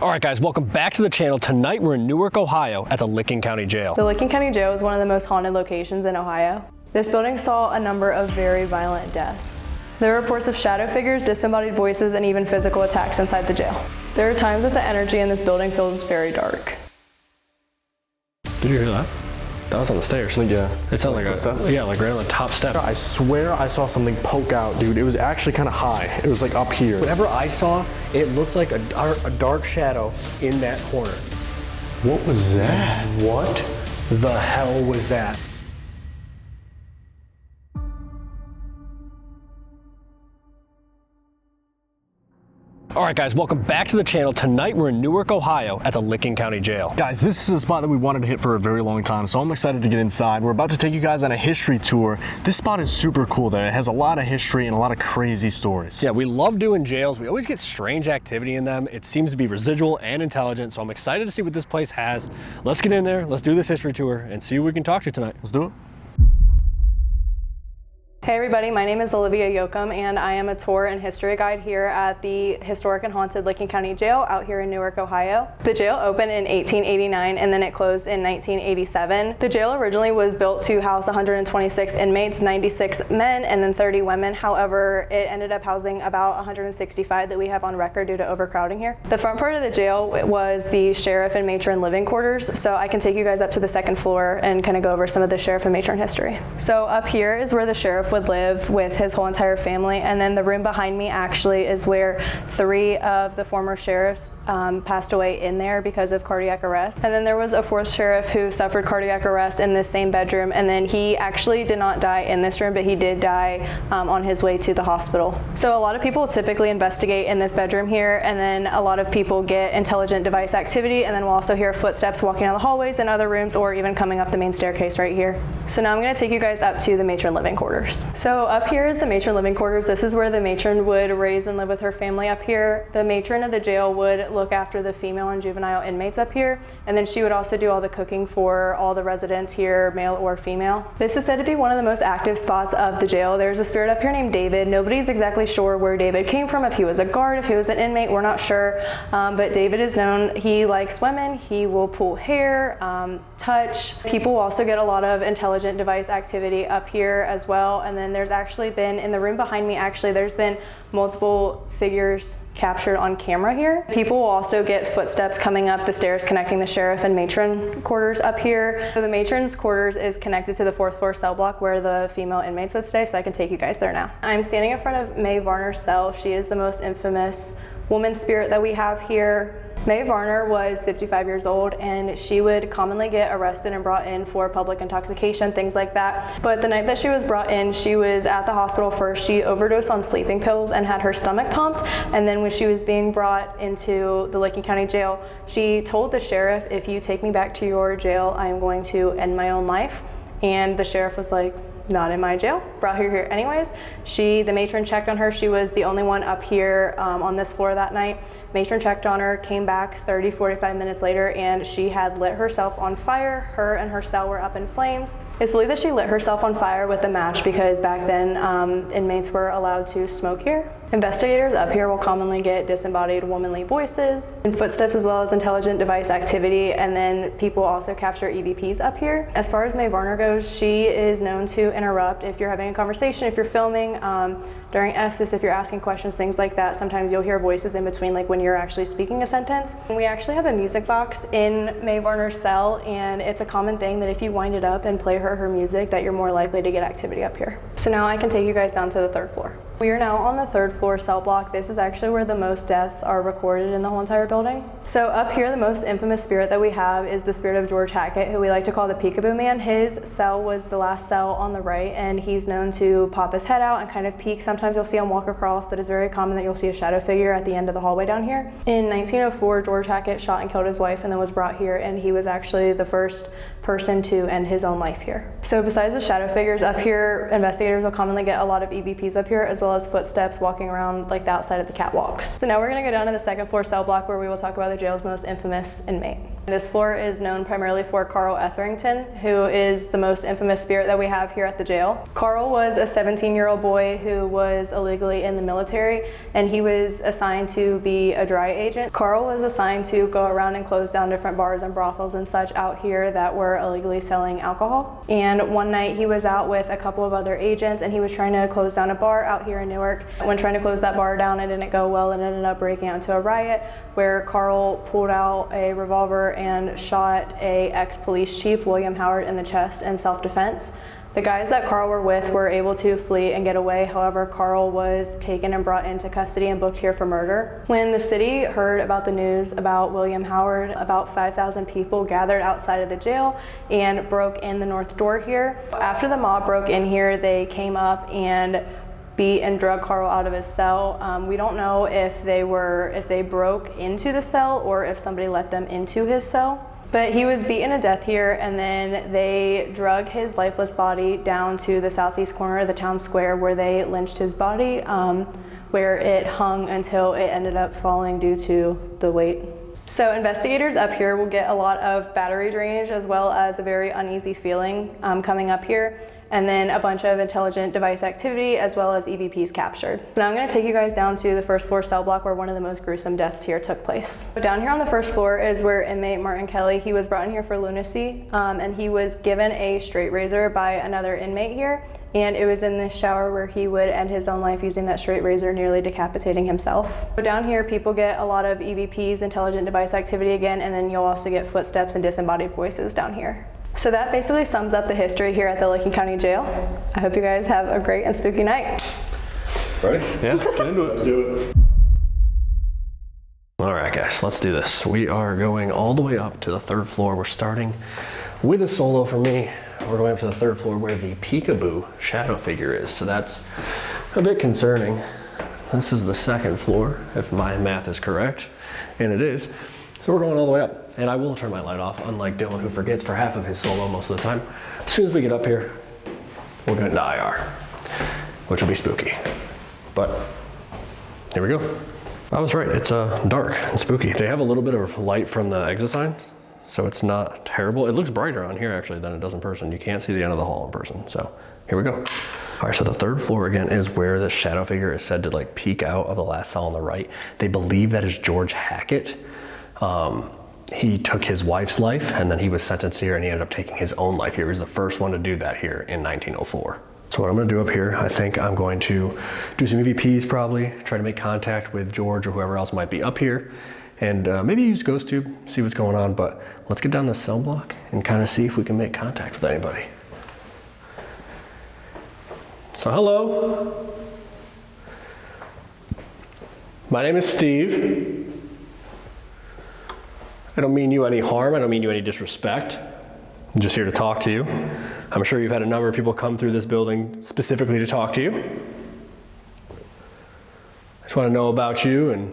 Alright guys, welcome back to the channel. Tonight we're in Newark, Ohio at the Licking County Jail. The Licking County Jail is one of the most haunted locations in Ohio. This building saw a number of very violent deaths. There are reports of shadow figures, disembodied voices, and even physical attacks inside the jail. There are times that the energy in this building feels very dark. Did you hear that? That was on the stairs. Yeah. It sounded like like right on the top step. I swear I saw something poke out, dude. It was actually kind of high. It was like up here. Whatever I saw, it looked like a dark shadow in that corner. What was that? What the hell was that? Alright guys, welcome back to the channel. Tonight we're in Newark, Ohio at the Licking County Jail. Guys, this is a spot that we wanted to hit for a very long time, so I'm excited to get inside. We're about to take you guys on a history tour. This spot is super cool though. It has a lot of history and a lot of crazy stories. Yeah, we love doing jails. We always get strange activity in them. It seems to be residual and intelligent, so I'm excited to see what this place has. Let's get in there, let's do this history tour and see who we can talk to tonight. Let's do it. Hey everybody, my name is Olivia Yoakum and I am a tour and history guide here at the historic and haunted Licking County Jail out here in Newark, Ohio. The jail opened in 1889 and then it closed in 1987. The jail originally was built to house 126 inmates, 96 men and then 30 women. However, it ended up housing about 165 that we have on record due to overcrowding here. The front part of the jail was the sheriff and matron living quarters, so I can take you guys up to the second floor and kind of go over some of the sheriff and matron history. So up here is where the sheriff would live with his whole entire family, and then the room behind me actually is where 3 of the former sheriffs passed away in there because of cardiac arrest. And then there was a 4th sheriff who suffered cardiac arrest in this same bedroom, and then he actually did not die in this room, but he did die on his way to the hospital. So a lot of people typically investigate in this bedroom here, and then a lot of people get intelligent device activity, and then we'll also hear footsteps walking down the hallways in other rooms or even coming up the main staircase right here. So now I'm going to take you guys up to the matron living quarters. So up here is the matron living quarters. This is where the matron would raise and live with her family up here. The matron of the jail would look after the female and juvenile inmates up here, and then she would also do all the cooking for all the residents here, male or female. This is said to be one of the most active spots of the jail. There's a spirit up here named David. Nobody's exactly sure where David came from, if he was a guard, if he was an inmate, we're not sure, but David is known, he likes women, he will pull hair, touch. People also get a lot of intelligent device activity up here as well, and then there's actually been, in the room behind me actually, there's been multiple figures captured on camera here. People will also get footsteps coming up the stairs connecting the sheriff and matron quarters up here. So the matron's quarters is connected to the 4th floor cell block where the female inmates would stay, so I can take you guys there now. I'm standing in front of May Varner's cell. She is the most infamous woman spirit that we have here. May Varner was 55 years old and she would commonly get arrested and brought in for public intoxication, things like that. But the night that she was brought in, she was at the hospital first. She overdosed on sleeping pills and had her stomach pumped. And then when she was being brought into the Licking County Jail, she told the sheriff, "If you take me back to your jail, I am going to end my own life." And the sheriff was like, "Not in my jail." Brought her here anyways. The matron checked on her. She was the only one up here on this floor that night. Matron checked on her, came back 30-45 minutes later, and she had lit herself on fire. Her and her cell were up in flames. It's believed that she lit herself on fire with a match because back then inmates were allowed to smoke here. Investigators up here will commonly get disembodied womanly voices and footsteps as well as intelligent device activity, and then people also capture EVPs up here. As far as May Varner goes, she is known to interrupt if you're having a conversation, if you're filming, during Estes, if you're asking questions, things like that. Sometimes you'll hear voices in between, like when you're actually speaking a sentence. And we actually have a music box in May Varner's cell, and it's a common thing that if you wind it up and play her music, that you're more likely to get activity up here. So now I can take you guys down to the 3rd floor. We are now on the 3rd floor cell block. This is actually where the most deaths are recorded in the whole entire building. So up here, the most infamous spirit that we have is the spirit of George Hackett, who we like to call the Peekaboo Man. His cell was the last cell on the right, and he's known to pop his head out and kind of peek. Sometimes you'll see him walk across, but it's very common that you'll see a shadow figure at the end of the hallway down here. In 1904, George Hackett shot and killed his wife and then was brought here, and he was actually the first person to end his own life here. So besides the shadow figures up here, investigators will commonly get a lot of EVPs up here, as well as footsteps walking around like the outside of the catwalks. So now we're gonna go down to the second floor cell block where we will talk about the jail's most infamous inmate. This floor is known primarily for Carl Etherington, who is the most infamous spirit that we have here at the jail. Carl was a 17-year-old boy who was illegally in the military, and he was assigned to be a dry agent. Carl was assigned to go around and close down different bars and brothels and such out here that were illegally selling alcohol. And one night he was out with a couple of other agents, and he was trying to close down a bar out here in Newark. When trying to close that bar down, it didn't go well and ended up breaking out into a riot where Carl pulled out a revolver and shot a ex-police chief, William Howard, in the chest in self-defense. The guys that Carl were with were able to flee and get away. However, Carl was taken and brought into custody and booked here for murder. When the city heard about the news about William Howard, about 5,000 people gathered outside of the jail and broke in the north door here. After the mob broke in here, they came up and beat and drug Carl out of his cell. We don't know if they broke into the cell or if somebody let them into his cell. But he was beaten to death here, and then they drug his lifeless body down to the southeast corner of the town square where they lynched his body, where it hung until it ended up falling due to the weight. So investigators up here will get a lot of battery drainage as well as a very uneasy feeling coming up here, and then a bunch of intelligent device activity as well as EVPs captured. So now I'm going to take you guys down to the first floor cell block where one of the most gruesome deaths here took place. So down here on the first floor is where inmate Martin Kelly, he was brought in here for lunacy, and he was given a straight razor by another inmate here, and it was in this shower where he would end his own life using that straight razor, nearly decapitating himself. So down here people get a lot of EVPs, intelligent device activity again, and then you'll also get footsteps and disembodied voices down here. So that basically sums up the history here at the Licking County Jail. I hope you guys have a great and spooky night. Ready? Yeah, let's get into it. Let's do it. All right, guys, let's do this. We are going all the way up to the third floor. We're starting with a solo for me. We're going up to the third floor where the peekaboo shadow figure is. So that's a bit concerning. This is the second floor, if my math is correct, and it is. So we're going all the way up, and I will turn my light off, unlike Dylan, who forgets for half of his solo most of the time. As soon as we get up here, we'll get into IR, which will be spooky. But here we go. I was right, it's dark and spooky. They have a little bit of light from the exit sign, so it's not terrible. It looks brighter on here actually than it does in person. You can't see the end of the hall in person, so here we go. All right, so the third floor again is where the shadow figure is said to like peek out of the last cell on the right. They believe that is George Hackett. He took his wife's life and then he was sentenced here and he ended up taking his own life here. He was the first one to do that here in 1904. So what I'm gonna do up here, I think I'm going to do some EVPs probably, try to make contact with George or whoever else might be up here, and maybe use Ghost Tube, see what's going on, but let's get down this cell block and kind of see if we can make contact with anybody. So hello. My name is Steve. I don't mean you any harm, I don't mean you any disrespect. I'm just here to talk to you. I'm sure you've had a number of people come through this building specifically to talk to you. I just want to know about you and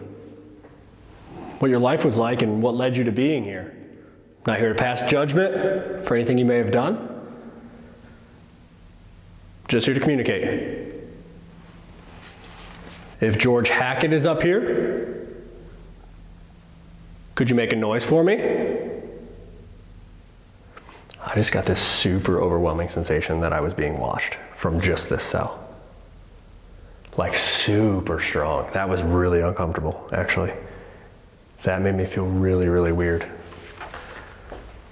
what your life was like and what led you to being here. I'm not here to pass judgment for anything you may have done. Just here to communicate. If George Hackett is up here, could you make a noise for me? I just got this super overwhelming sensation that I was being watched from just this cell. Like super strong. That was really uncomfortable, actually. That made me feel really, really weird.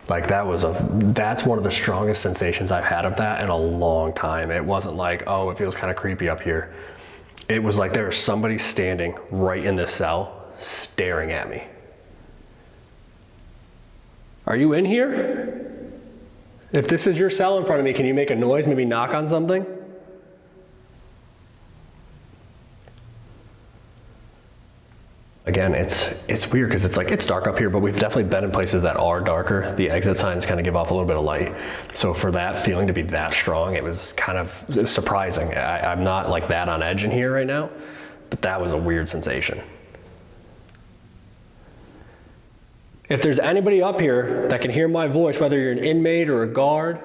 Like that's one of the strongest sensations I've had of that in a long time. It wasn't like, oh, it feels kind of creepy up here. It was like there was somebody standing right in this cell staring at me. Are you in here? If this is your cell in front of me, can you make a noise, maybe knock on something? Again, it's weird because it's like it's dark up here, but we've definitely been in places that are darker. The exit signs kind of give off a little bit of light. So for that feeling to be that strong, it was surprising. I'm not like that on edge in here right now, but that was a weird sensation. If there's anybody up here that can hear my voice, whether you're an inmate or a guard,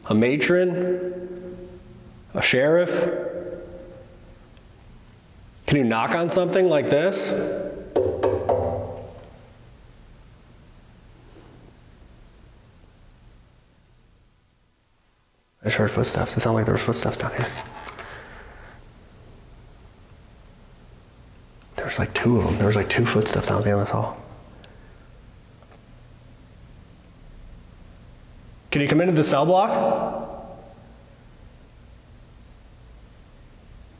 a matron, a sheriff, can you knock on something like this? I just heard footsteps. It sounded like there were footsteps down here. There was like two of them. There was like two footsteps down the end of this hall. Can you come into the cell block?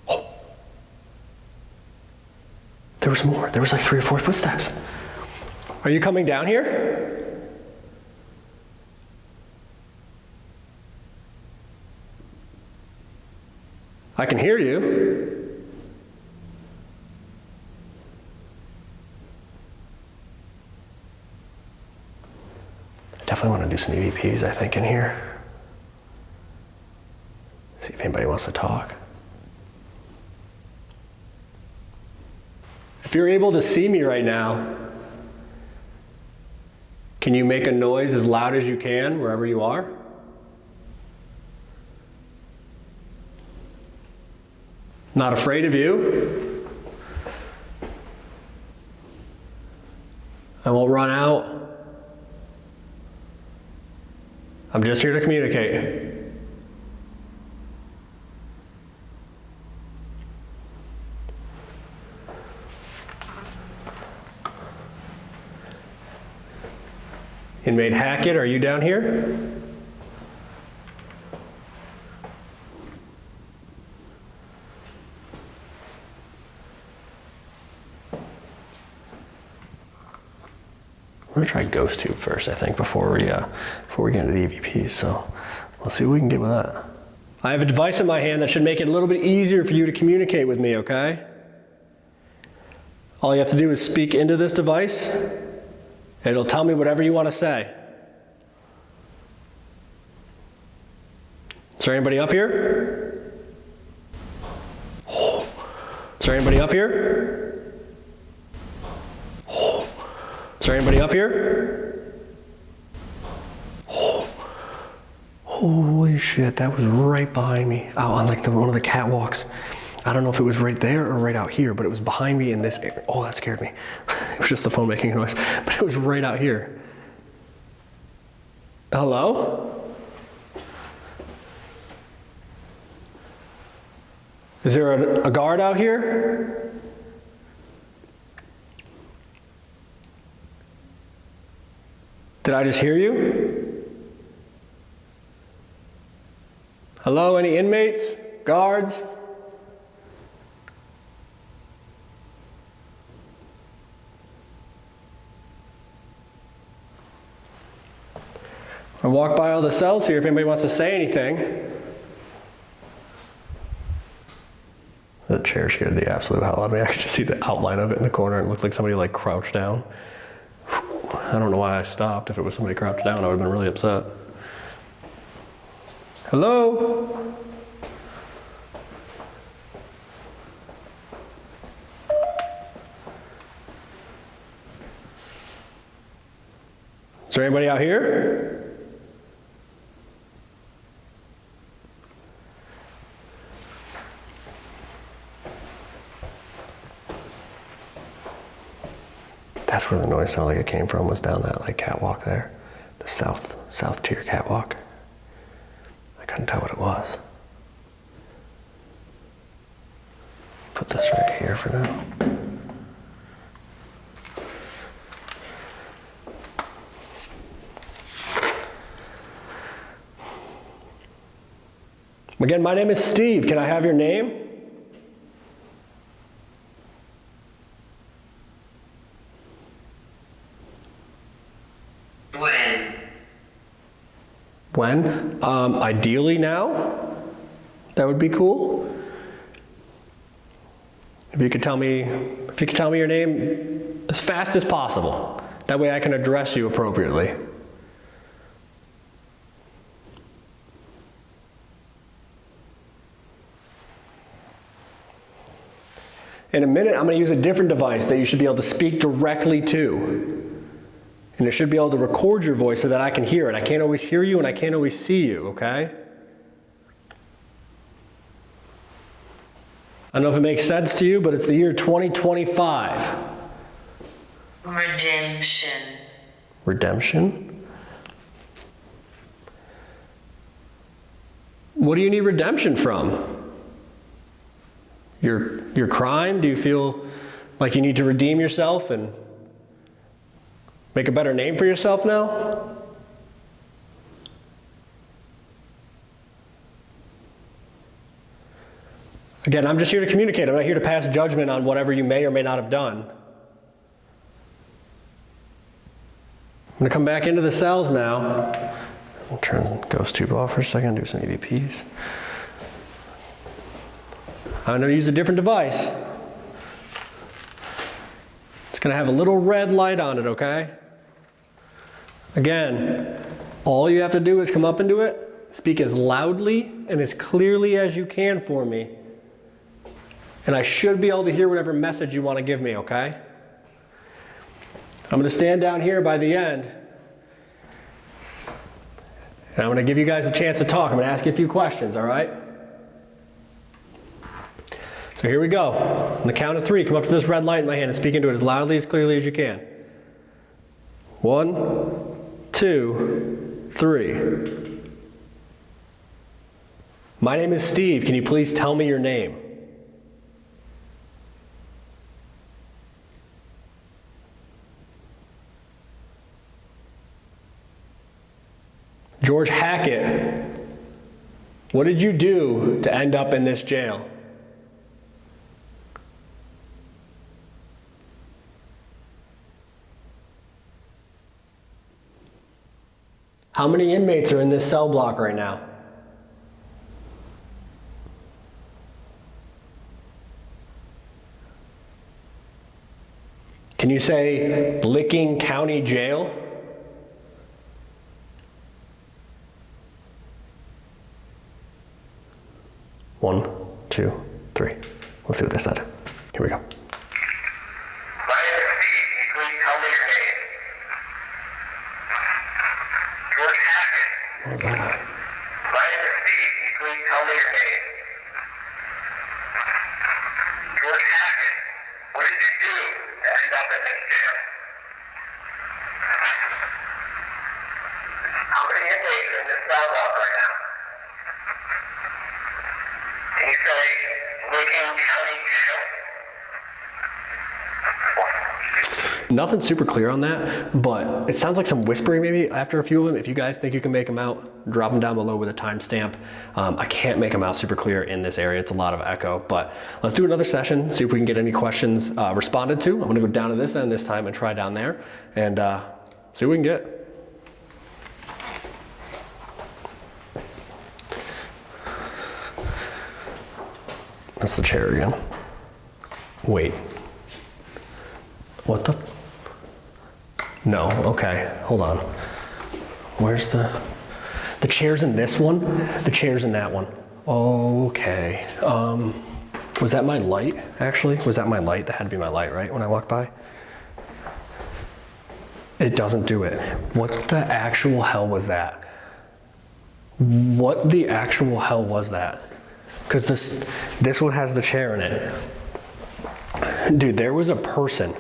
Oh. There was more. There was like 3 or 4 footsteps. Are you coming down here? I can hear you. Definitely want to do some EVPs, I think, in here. See if anybody wants to talk. If you're able to see me right now, can you make a noise as loud as you can wherever you are? Not afraid of you. I won't run out. I'm just here to communicate. Inmate Hackett, are you down here? We're gonna try Ghost Tube first, I think, before we get into the EVPs. So let's see what we can get with that. I have a device in my hand that should make it a little bit easier for you to communicate with me, okay? All you have to do is speak into this device. It'll tell me whatever you want to say. Is there anybody up here? Oh. Is there anybody up here? Oh. Is there anybody up here? Oh. Holy shit, that was right behind me. Out on like one of the catwalks. I don't know if it was right there or right out here, but it was behind me in this area. Oh, that scared me. It was just the phone making a noise, but it was right out here. Hello? Is there a guard out here? Did I just hear you? Hello, any inmates? Guards? I walk by all the cells here if anybody wants to say anything. The chair scared the absolute hell out of me. I could just see the outline of it in the corner and it looked like somebody like crouched down. I don't know why I stopped. If it was somebody crouched down, I would have been really upset. Hello? Is there anybody out here? That's where the noise sounded like it came from, was down that like catwalk there. The south tier catwalk. I couldn't tell what it was. Put this right here for now. Again, my name is Steve. Can I have your name? When? Ideally now. That would be cool. If you could tell me your name as fast as possible. That way I can address you appropriately. In a minute, I'm going to use a different device that you should be able to speak directly to. And it should be able to record your voice so that I can hear it. I can't always hear you and I can't always see you, okay? I don't know if it makes sense to you, but it's the year 2025. Redemption. Redemption? What do you need redemption from? Your crime? Do you feel like you need to redeem yourself and make a better name for yourself now? Again, I'm just here to communicate. I'm not here to pass judgment on whatever you may or may not have done. I'm going to come back into the cells now. I'll turn the ghost tube off for a second, do some EVPs. I'm going to use a different device. It's going to have a little red light on it, okay? Again, all you have to do is come up into it, speak as loudly and as clearly as you can for me, and I should be able to hear whatever message you want to give me, okay? I'm going to stand down here by the end, and I'm going to give you guys a chance to talk. I'm going to ask you a few questions, all right? So here we go. On the count of 3, come up to this red light in my hand and speak into it as loudly, as clearly as you can. 1, 2, 3. My name is Steve. Can you please tell me your name? George Hackett, what did you do to end up in this jail? How many inmates are in this cell block right now? Can you say Licking County Jail? One, 2, 3. Let's see what they said. Here we go. Nothing super clear on that, but it sounds like some whispering maybe after a few of them. If you guys think you can make them out, drop them down below with a timestamp. I can't make them out super clear in this area. It's a lot of echo, but let's do another session, see if we can get any questions responded to. I'm gonna go down to this end this time and try down there and see what we can get. That's the chair again. Wait. What the? No, okay, hold on. Where's the chair's in this one? The chair's in that one. Okay, was that my light, actually? Was that my light? That had to be my light, right, when I walked by? It doesn't do it. What the actual hell was that? What the actual hell was that? Because this one has the chair in it. Dude, there was a person.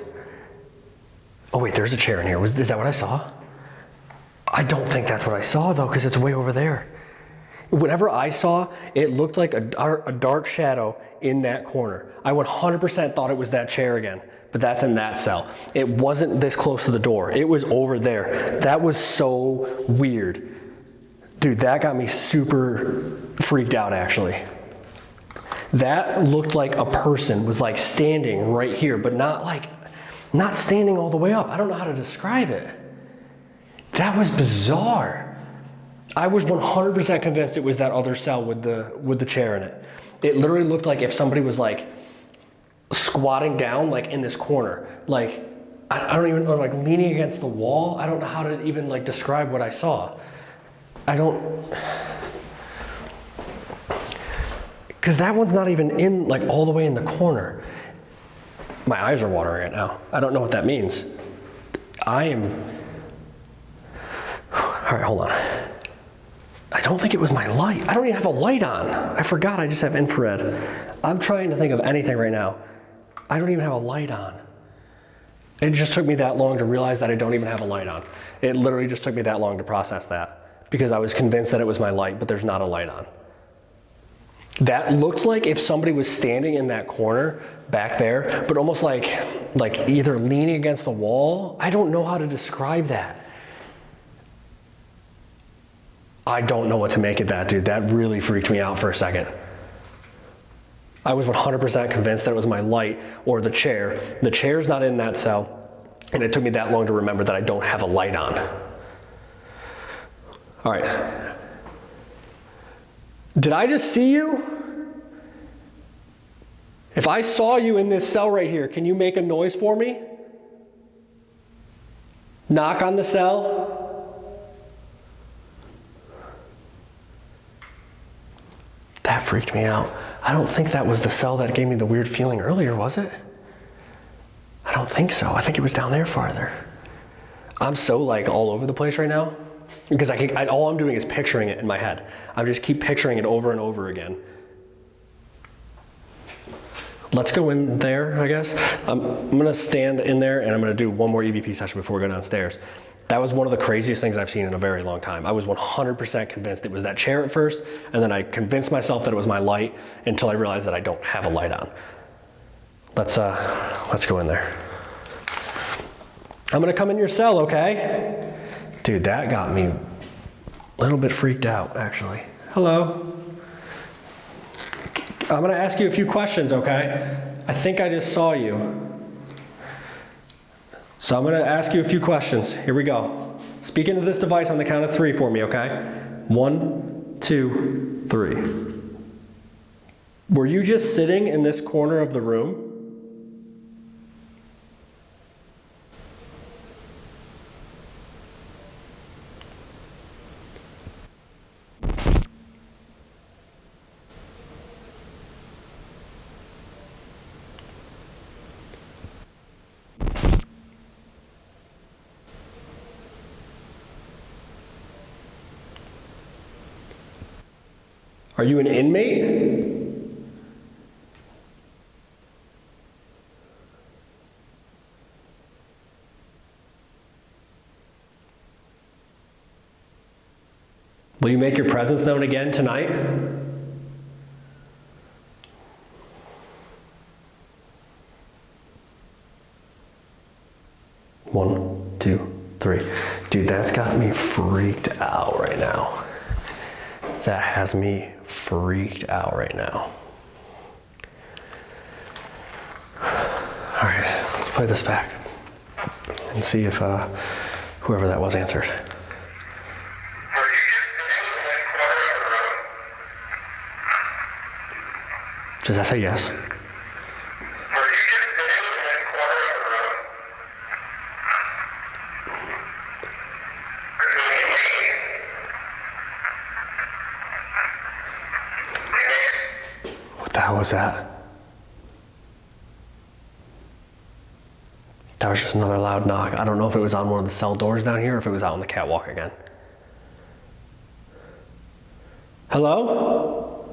Oh wait, there's a chair in here. Is that what I saw? I don't think that's what I saw though, because it's way over there. Whatever I saw, it looked like a dark shadow in that corner. I 100% thought it was that chair again, but that's in that cell. It wasn't this close to the door. It was over there. That was so weird. Dude, that got me super freaked out actually. That looked like a person was like standing right here, but not standing all the way up. I don't know how to describe it. That was bizarre. I was 100% convinced it was that other cell with the chair in it. It literally looked like if somebody was like squatting down like in this corner, like I don't even know, like leaning against the wall. I don't know how to even like describe what I saw. Because that one's not even in like all the way in the corner. My eyes are watering right now. I don't know what that means. I am All right, hold on. I don't think it was my light. I don't even have a light on. I forgot I just have infrared. I'm trying to think of anything right now. I don't even have a light on. It just took me that long to realize that I don't even have a light on. It literally just took me that long to process that because I was convinced that it was my light, but there's not a light on. That looked like if somebody was standing in that corner back there, but almost like either leaning against the wall. I don't know how to describe that. I don't know what to make of that, dude. That really freaked me out for a second. I was 100% convinced that it was my light or the chair. The chair's not in that cell, and it took me that long to remember that I don't have a light on. All right. Did I just see you? If I saw you in this cell right here, can you make a noise for me? Knock on the cell. That freaked me out. I don't think that was the cell that gave me the weird feeling earlier, was it? I don't think so. I think it was down there farther. I'm so like all over the place right now because all I'm doing is picturing it in my head. I just keep picturing it over and over again. Let's go in there, I guess. I'm gonna stand in there and I'm gonna do one more EVP session before we go downstairs. That was one of the craziest things I've seen in a very long time. I was 100% convinced it was that chair at first, and then I convinced myself that it was my light until I realized that I don't have a light on. Let's go in there. I'm gonna come in your cell, okay? Dude, that got me a little bit freaked out, actually. Hello. I'm gonna ask you a few questions, okay? I think I just saw you. So I'm gonna ask you a few questions. Here we go. Speak into this device on the count of 3 for me, okay? 1, 2, 3. Were you just sitting in this corner of the room? Are you an inmate? Will you make your presence known again tonight? One, two, three. Dude, that's got me freaked out right now. That has me freaked out right now. All right, let's play this back and see if whoever that was answered. Does that say yes? What the hell was that? That was just another loud knock. I don't know if it was on one of the cell doors down here or if it was out on the catwalk again. Hello?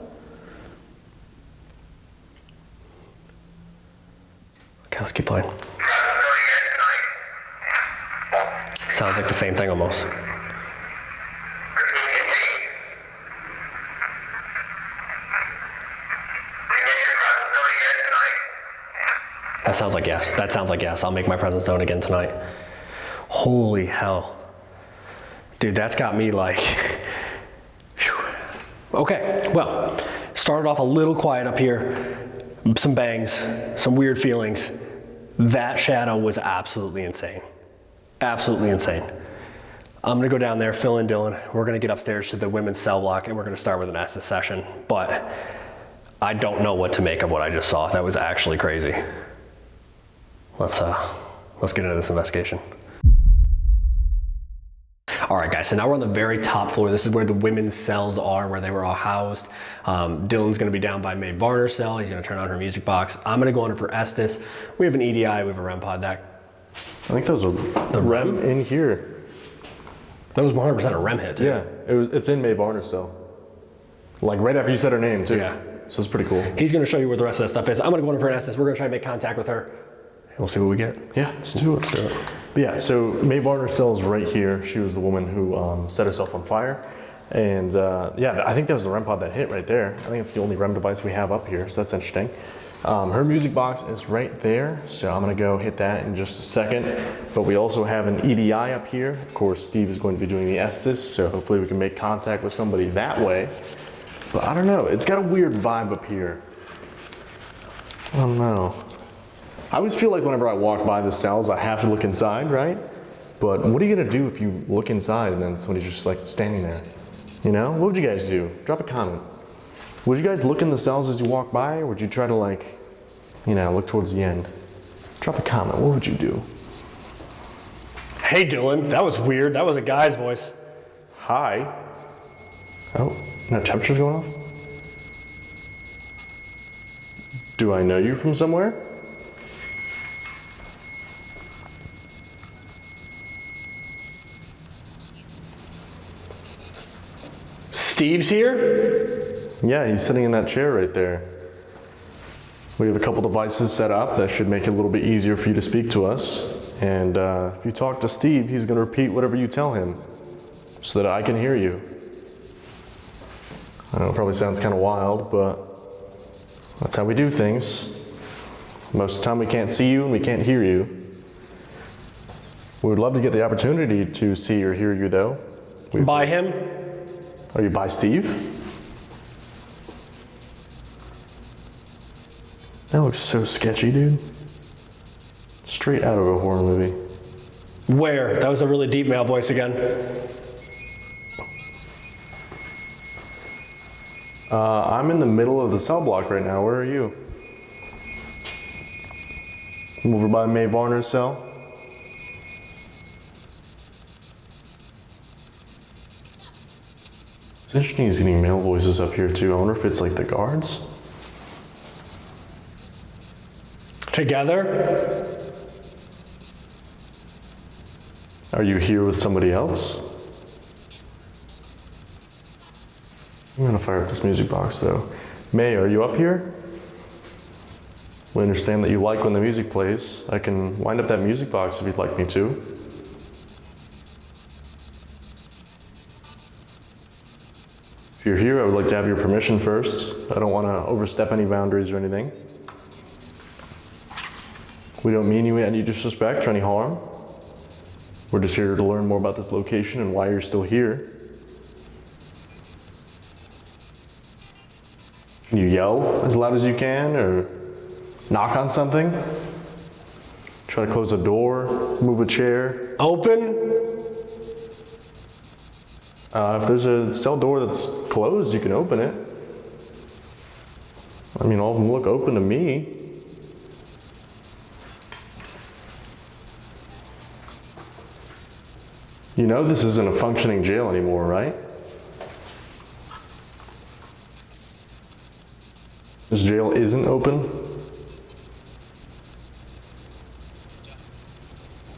Okay, let's keep playing. Sounds like the same thing almost. That sounds like yes. That sounds like yes. I'll make my presence known again tonight. Holy hell. Dude, that's got me like, whew. Okay, well, started off a little quiet up here. Some bangs, some weird feelings. That shadow was absolutely insane. Absolutely insane. I'm gonna go down there, Phil and Dylan. We're gonna get upstairs to the women's cell block and we're gonna start with an Estes session. But I don't know what to make of what I just saw. That was actually crazy. Let's get into this investigation. All right, guys, so now we're on the very top floor. This is where the women's cells are, where they were all housed. Dylan's gonna be down by Mae Varner's cell. He's gonna turn on her music box. I'm gonna go under for Estes. We have an EDI, we have a REM pod. I think those are the REM in here. That was 100% a REM hit, too. Yeah, it's in Mae Varner's cell. Like right after you said her name, too. Yeah. So it's pretty cool. He's going to show you where the rest of that stuff is. I'm going to go in for an Estes. We're going to try to make contact with her. And we'll see what we get. Yeah, let's do it. But yeah, so Mae Varner's cell is right here. She was the woman who set herself on fire. And yeah, I think that was the REM pod that hit right there. I think it's the only REM device we have up here, so that's interesting. Her music box is right there, so I'm gonna go hit that in just a second. But we also have an EDI up here. Of course, Steve is going to be doing the Estes, so hopefully we can make contact with somebody that way. But I don't know, it's got a weird vibe up here. I don't know. I always feel like whenever I walk by the cells, I have to look inside, right? But what are you gonna do if you look inside and then somebody's just like standing there? You know, what would you guys do? Drop a comment. Would you guys look in the cells as you walk by, or would you try to like, you know, look towards the end? Drop a comment, what would you do? Hey, Dylan, that was weird. That was a guy's voice. Hi. Oh, no temperature's going off? Do I know you from somewhere? Steve's here? Yeah, he's sitting in that chair right there. We have a couple devices set up that should make it a little bit easier for you to speak to us. And if you talk to Steve, he's gonna repeat whatever you tell him so that I can hear you. I know it probably sounds kind of wild, but that's how we do things. Most of the time we can't see you and we can't hear you. We would love to get the opportunity to see or hear you though. By him? Are you by Steve? That looks so sketchy, dude. Straight out of a horror movie. Where? That was a really deep male voice again. I'm in the middle of the cell block right now. Where are you? I'm over by Mae Varner's cell. It's interesting he's getting male voices up here too. I wonder if it's like the guards? Together? Are you here with somebody else? I'm gonna fire up this music box though. May, are you up here? We understand that you like when the music plays. I can wind up that music box if you'd like me to. If you're here, I would like to have your permission first. I don't want to overstep any boundaries or anything. We don't mean you any disrespect or any harm. We're just here to learn more about this location and why you're still here. Can you yell as loud as you can or knock on something? Try to close a door, move a chair. Open? If there's a cell door that's closed, you can open it. I mean, all of them look open to me. You know this isn't a functioning jail anymore, right? This jail isn't open?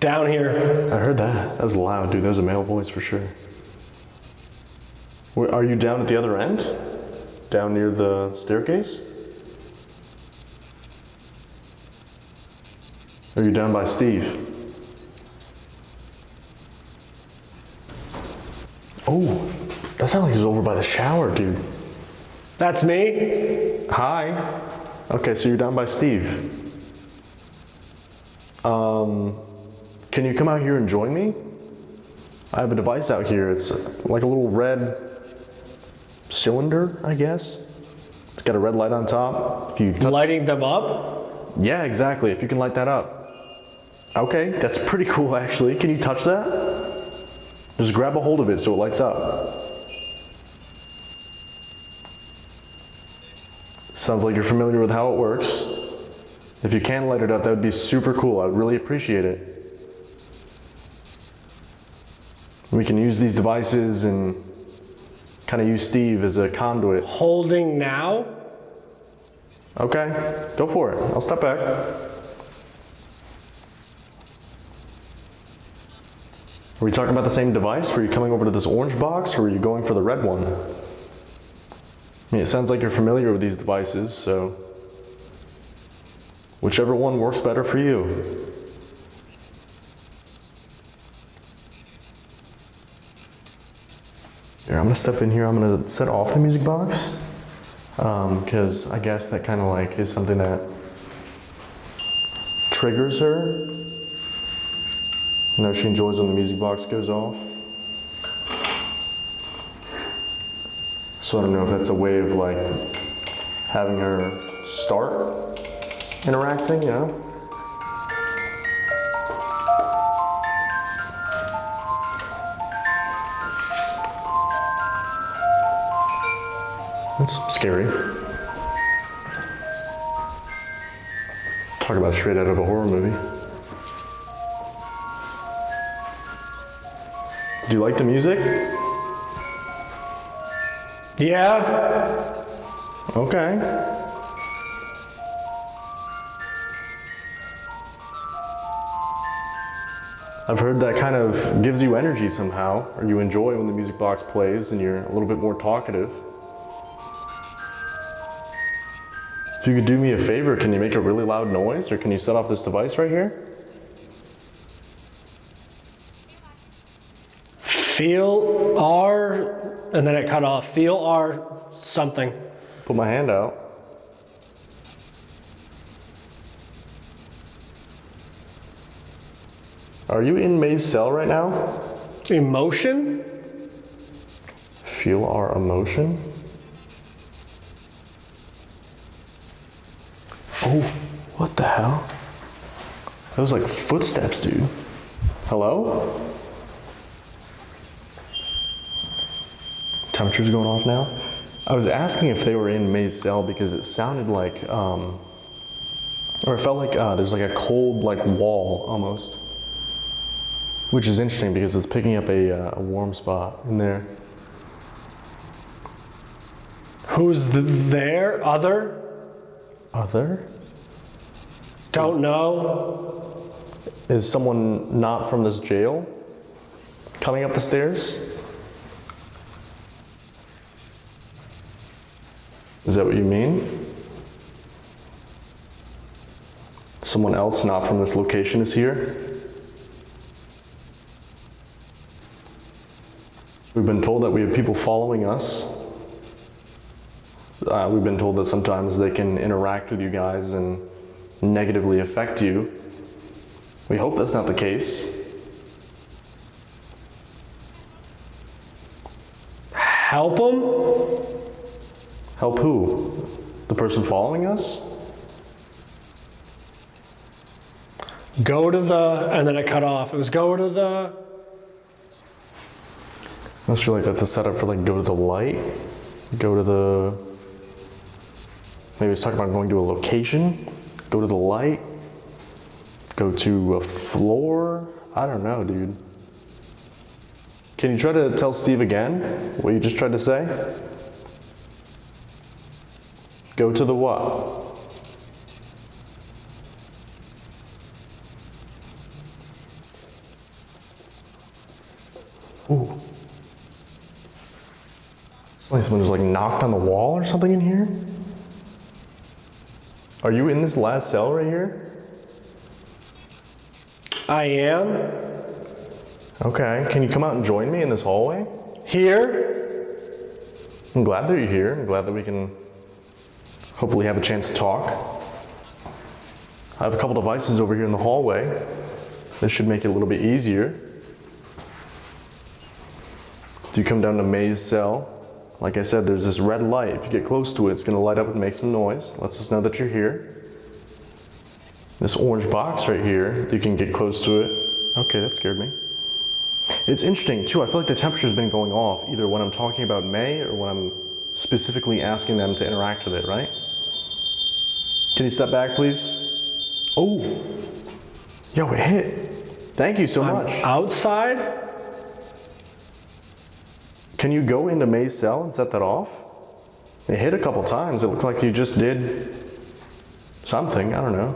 Down here. I heard that. That was loud, dude. That was a male voice for sure. Are you down at the other end? Down near the staircase? Are you down by Steve? Oh, that sounds like he's over by the shower, dude. That's me. Hi. Okay, so you're down by Steve. Can you come out here and join me? I have a device out here. It's like a little red cylinder, I guess. It's got a red light on top. If you touch... Lighting them up? Yeah, exactly. If you can light that up. Okay, that's pretty cool actually. Can you touch that? Just grab a hold of it so it lights up. Sounds like you're familiar with how it works. If you can light it up, that would be super cool. I'd really appreciate it. We can use these devices and kind of use Steve as a conduit. Holding now? Okay, go for it. I'll step back. Are we talking about the same device? Were you coming over to this orange box, or were you going for the red one? I mean, it sounds like you're familiar with these devices, so whichever one works better for you. Here, I'm gonna step in here. I'm gonna set off the music box because I guess that kind of like is something that triggers her. You know, she enjoys when the music box goes off. So I don't know if that's a way of like having her start interacting, you know? That's scary. Talk about straight out of a horror movie. Do you like the music? Yeah. Okay. I've heard that kind of gives you energy somehow, or you enjoy when the music box plays and you're a little bit more talkative. If you could do me a favor, can you make a really loud noise, or can you set off this device right here? Feel R, and then it cut off. Feel R something. Put my hand out. Are you in May's cell right now? Emotion? Feel our emotion? Oh, what the hell? That was like footsteps, dude. Hello? Temperature's going off now. I was asking if they were in May's cell because it sounded like, or it felt like there's like a cold like wall almost. Which is interesting because it's picking up a warm spot in there. Who's there? Other? Other? Don't know. Is someone not from this jail coming up the stairs? Is that what you mean? Someone else not from this location is here? We've been told that we have people following us. We've been told that sometimes they can interact with you guys and negatively affect you. We hope that's not the case. Help them? Help who? The person following us? Go to the, and then it cut off. It was go to the. I just feel like that's a setup for like go to the light, go to the, maybe it's talking about going to a location, go to the light, go to a floor. I don't know, dude. Can you try to tell Steve again what you just tried to say? Go to the what? Ooh. It's like someone just like knocked on the wall or something in here. Are you in this last cell right here? I am. Okay, can you come out and join me in this hallway? Here. I'm glad that you're here. I'm glad that we can hopefully have a chance to talk. I have a couple devices over here in the hallway. This should make it a little bit easier. If you come down to May's cell, like I said, there's this red light. If you get close to it, it's gonna light up and make some noise. Lets us know that you're here. This orange box right here, you can get close to it. Okay, that scared me. It's interesting too, I feel like the temperature's been going off either when I'm talking about May or when I'm specifically asking them to interact with it, right? Can you step back, please? Oh, yo, it hit. Thank you so much. Outside? Can you go into May's cell and set that off? It hit a couple times. It looked like you just did something, I don't know.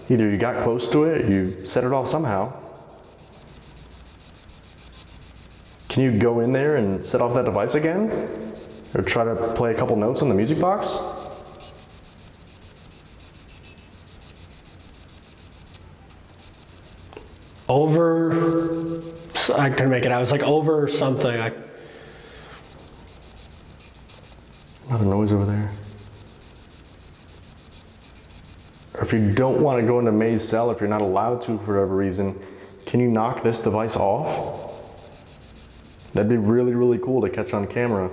Either you got close to it, or you set it off somehow. Can you go in there and set off that device again? Or try to play a couple notes on the music box? Over, I couldn't make it out. I was like over something. Another noise over there. Or if you don't want to go into May's cell, if you're not allowed to for whatever reason, can you knock this device off? That'd be really, really cool to catch on camera.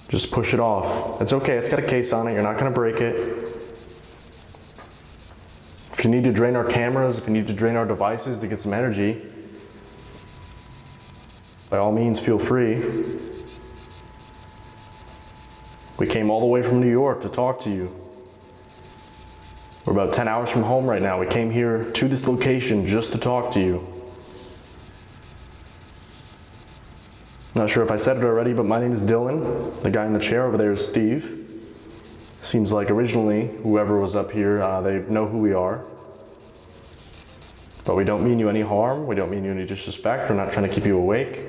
Just push it off. It's okay, it's got a case on it, you're not gonna break it. If you need to drain our cameras, if you need to drain our devices to get some energy, by all means, feel free. We came all the way from New York to talk to you. We're about 10 hours from home right now. We came here to this location just to talk to you. Not sure if I said it already, but my name is Dylan. The guy in the chair over there is Steve. Seems like originally, whoever was up here, they know who we are. But we don't mean you any harm. We don't mean you any disrespect. We're not trying to keep you awake.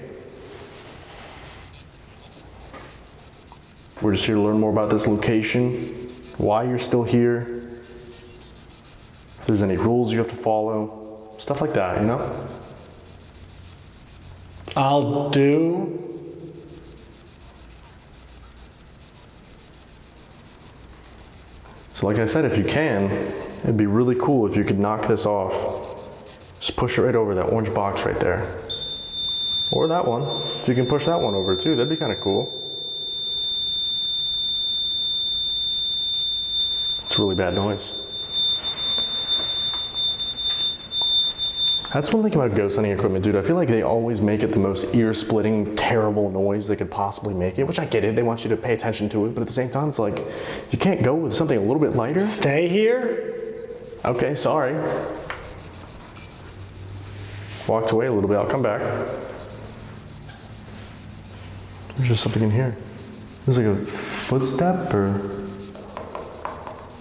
We're just here to learn more about this location, why you're still here, if there's any rules you have to follow, stuff like that, you know? I'll do. So like I said, if you can, it'd be really cool if you could knock this off. Just push it right over that orange box right there. Or that one. If you can push that one over too, that'd be kind of cool. It's a really bad noise. That's one thing about ghost hunting equipment, dude. I feel like they always make it the most ear-splitting, terrible noise they could possibly make it, which I get it. They want you to pay attention to it, but at the same time, it's like, you can't go with something a little bit lighter? Stay here. Okay, sorry. Walked away a little bit, I'll come back. There's just something in here. There's like a footstep or?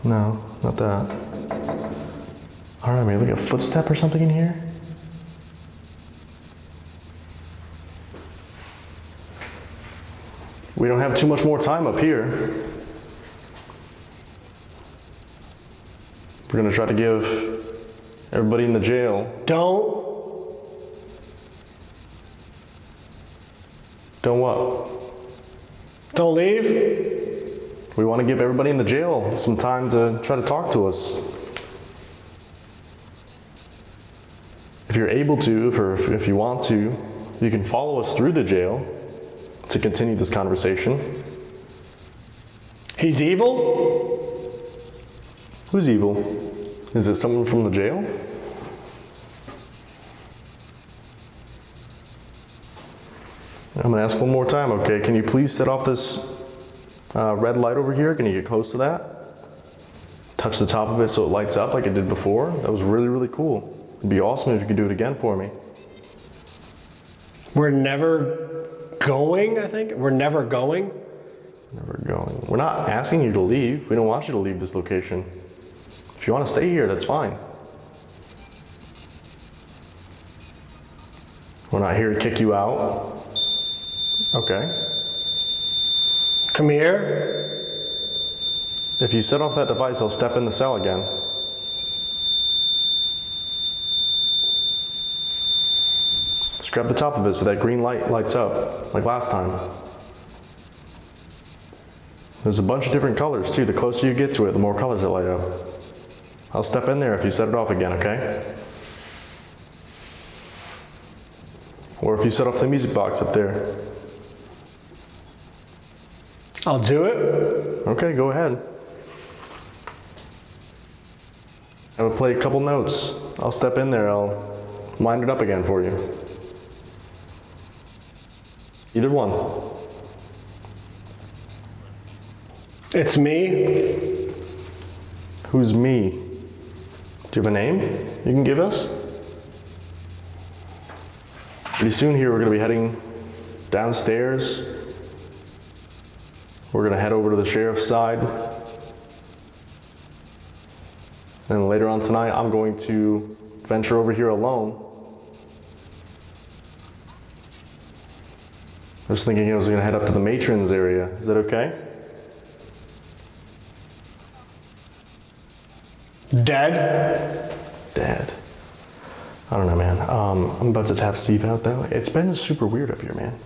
No, not that. I don't know, maybe like a footstep or something in here? We don't have too much more time up here. We're gonna try to give everybody in the jail. Don't what? Don't leave. We want to give everybody in the jail some time to try to talk to us. If you're able to, or if you want to, you can follow us through the jail to continue this conversation. He's evil? Who's evil? Is it someone from the jail? I'm gonna ask one more time, okay? Can you please set off this red light over here? Can you get close to that? Touch the top of it so it lights up like it did before. That was really, really cool. It'd be awesome if you could do it again for me. We're never going, I think. We're never going. Never going. We're not asking you to leave. We don't want you to leave this location. If you want to stay here, that's fine. We're not here to kick you out. Okay. Come here. If you set off that device, I'll step in the cell again. Just grab the top of it so that green light lights up, like last time. There's a bunch of different colors too. The closer you get to it, the more colors that light up. I'll step in there if you set it off again, okay? Or if you set off the music box up there. I'll do it. Okay, go ahead. I will play a couple notes. I'll step in there, I'll wind it up again for you. Either one. It's me. Who's me? Do you have a name you can give us? Pretty soon here we're going to be heading downstairs. We're going to head over to the sheriff's side. And later on tonight I'm going to venture over here alone. I was thinking I was gonna head up to the matron's area. Is that okay? Dad. I don't know, man. I'm about to tap Steve out though. It's been super weird up here, man.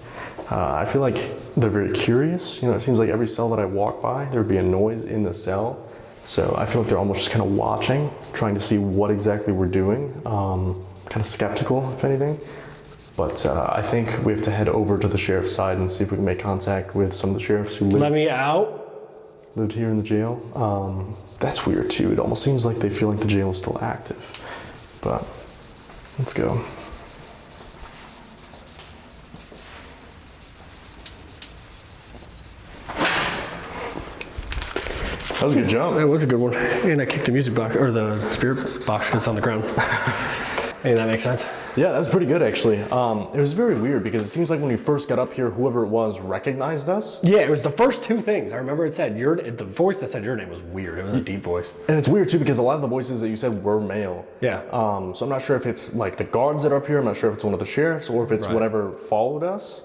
I feel like they're very curious. You know, it seems like every cell that I walk by, there would be a noise in the cell. So I feel like they're almost just kind of watching, trying to see what exactly we're doing. Kind of skeptical, if anything. But I think we have to head over to the sheriff's side and see if we can make contact with some of the sheriffs who Let me out. lived here in the jail. That's weird too. It almost seems like they feel like the jail is still active. But let's go. That was a good jump. That was a good one. And I kicked the music box, or the spirit box because it's on the ground. Hey, that makes sense. Yeah, that was pretty good actually. It was very weird because it seems like when we first got up here, whoever it was recognized us. Yeah, it was the first two things. I remember it said the voice that said your name was weird. It was a deep voice. And it's weird too because a lot of the voices that you said were male. Yeah. So I'm not sure if it's like the guards that are up here. I'm not sure if it's one of the sheriffs or if it's whatever followed us.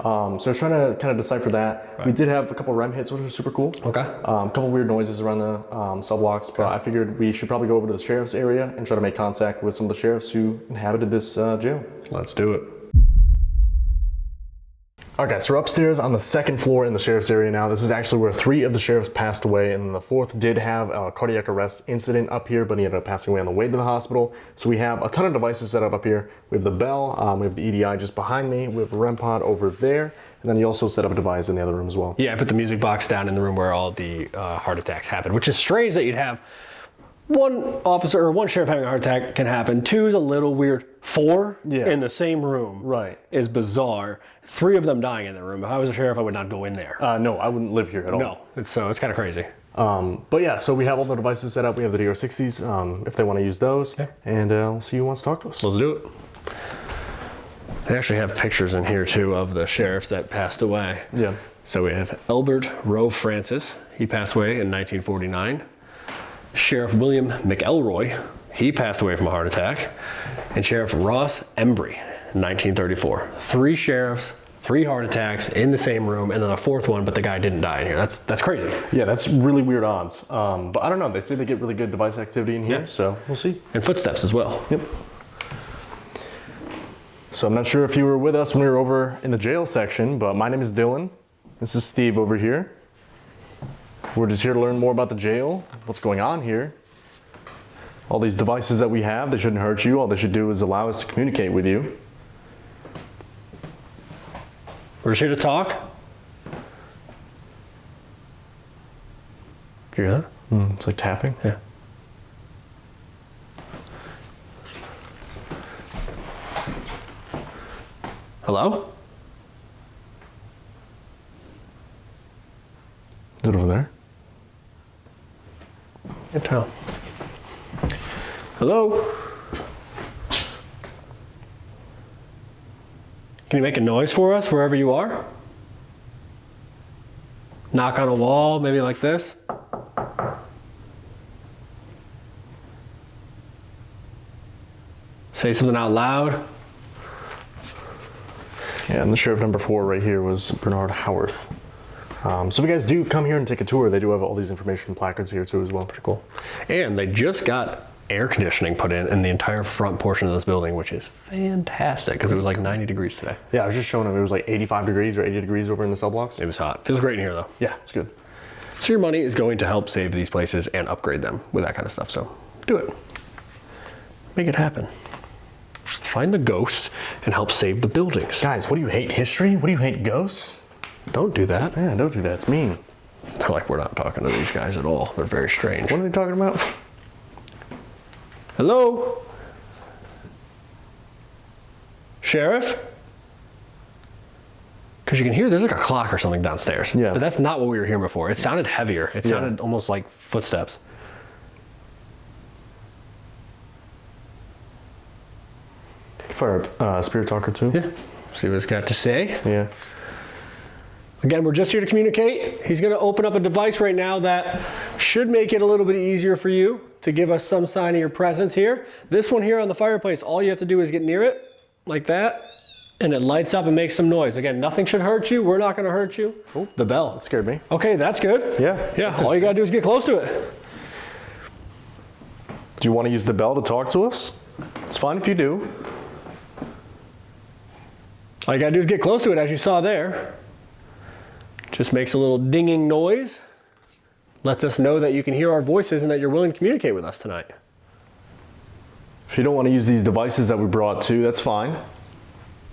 So I was trying to kind of decipher that. Right. We did have a couple REM hits, which was super cool. Okay. A couple weird noises around the cell blocks, but I figured we should probably go over to the sheriff's area and try to make contact with some of the sheriffs who inhabited this jail. Let's do it. All right, guys, so we're upstairs on the second floor in the sheriff's area now. This is actually where 3 of the sheriffs passed away, and the 4th did have a cardiac arrest incident up here, but he ended up passing away on the way to the hospital. So we have a ton of devices set up here. We have the bell, we have the EDI just behind me, we have a REM pod over there, and then he also set up a device in the other room as well. Yeah, I put the music box down in the room where all the heart attacks happen, which is strange that you'd have one officer or one sheriff having a heart attack can happen. 2 is a little weird. 4 in the same room is bizarre. 3 of them dying in the room. If I was a sheriff, I would not go in there. No, I wouldn't live here at all. No, it's kind of crazy. But yeah, so we have all the devices set up. We have the DR60s if they want to use those. Okay. And we'll see who wants to talk to us. Let's do it. They actually have pictures in here too of the sheriffs that passed away. Yeah. So we have Elbert Rowe Francis. He passed away in 1949. Sheriff William McElroy, he passed away from a heart attack. And Sheriff Ross Embry, 1934. 3 sheriffs, 3 heart attacks in the same room, and then a 4th one, but the guy didn't die in here. That's crazy. Yeah, that's really weird odds. But I don't know, they say they get really good device activity in here, so we'll see. And footsteps as well. Yep. So I'm not sure if you were with us when we were over in the jail section, but my name is Dylan. This is Steve over here. We're just here to learn more about the jail, what's going on here. All these devices that we have, they shouldn't hurt you. All they should do is allow us to communicate with you. We're just here to talk. Do you hear that? It's like tapping. Yeah. Hello? Is it over there? Can't tell. Hello? Can you make a noise for us wherever you are? Knock on a wall, maybe like this. Say something out loud. Yeah, and the sheriff number 4 right here was Bernard Howarth. So if you guys do come here and take a tour, they do have all these information placards here too as well. Pretty cool. And they just got air conditioning put in the entire front portion of this building, which is fantastic because it was like 90 degrees today. Yeah, I was just showing them it was like 85 degrees or 80 degrees over in the cell blocks. It was hot. Feels great in here though. Yeah, it's good. So your money is going to help save these places and upgrade them with that kind of stuff. So do it. Make it happen. Find the ghosts and help save the buildings. Guys, what do you hate? History? What do you hate? Ghosts? Don't do that. Yeah, don't do that. It's mean. They're like, we're not talking to these guys at all. They're very strange. What are they talking about? Hello? Sheriff? Because you can hear there's like a clock or something downstairs. Yeah. But that's not what we were hearing before. It sounded heavier. It sounded almost like footsteps. For a spirit talker too? Yeah. See what it's got to say. Yeah. Again, we're just here to communicate. He's going to open up a device right now that should make it a little bit easier for you to give us some sign of your presence here. This one here on the fireplace, all you have to do is get near it like that, And it lights up and makes some noise. Again, nothing should hurt you. We're not going to hurt you. Oh, The bell. that scared me. Okay, that's good. Yeah. Yeah, all you got to do is get close to it. Do you want to use the bell to talk to us? It's fine if you do. All you got to do is get close to it, as you saw there. Just makes a little dinging noise. Lets us know that you can hear our voices and that you're willing to communicate with us tonight. If you don't want to use these devices that we brought too, that's fine.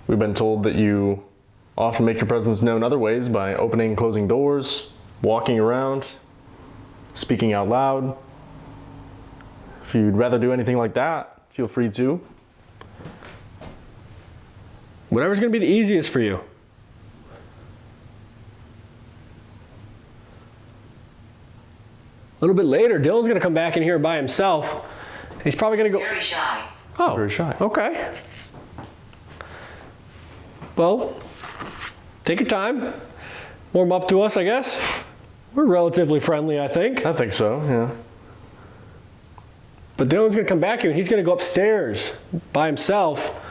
We've been told that you often make your presence known other ways by opening and closing doors, walking around, speaking out loud. If you'd rather do anything like that, feel free to. Whatever's going to be the easiest for you. A little bit later, Dylan's going to come back in here by himself. He's probably going to go... Very shy. Oh, Very shy. Okay. Well, take your time. Warm up to us, I guess. We're relatively friendly, I think. I think so, yeah. But Dylan's going to come back here and he's going to go upstairs by himself.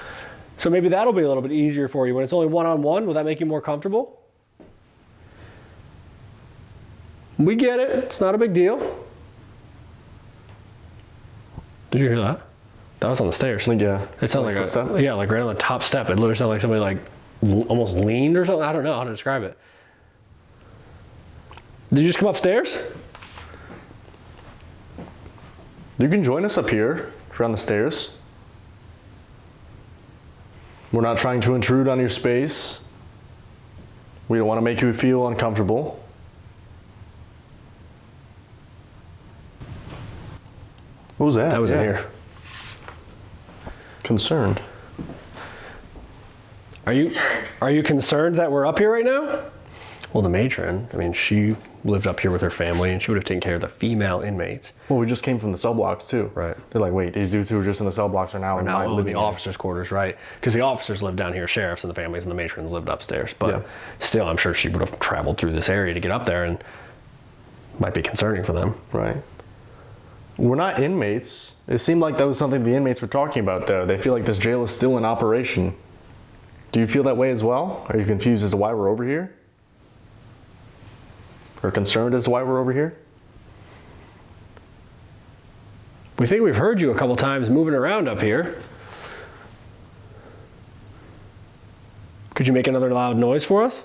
So maybe that'll be a little bit easier for you. When it's only one-on-one, will that make you more comfortable? We get it. It's not a big deal. Did you hear that? That was on the stairs. Yeah. It sounded like footstep? yeah, like right on the top step. It literally sounded like somebody like almost leaned or something. I don't know how to describe it. Did you just come upstairs? You can join us up here, around the stairs. We're not trying to intrude on your space. We don't want to make you feel uncomfortable. What was that? That was in Yeah. here. Concerned. Are you concerned that we're up here right now? Well, the matron, I mean, she lived up here with her family and she would have taken care of the female inmates. Well, we just came from the cell blocks too. Right. They're like, wait, these dudes who were just in the cell blocks are now in Now my in living the area. officers' quarters, right? Because the officers lived down here, sheriffs and the families, and the matrons lived upstairs. But Yeah. still, I'm sure she would have traveled through this area to get up there, and might be concerning for them. Right. We're not inmates. It seemed like that was something the inmates were talking about though. They feel like this jail is still in operation. Do you feel that way as well? Are you confused as to why we're over here? Or concerned as to why we're over here? We think we've heard you a couple times moving around up here. Could you make another loud noise for us?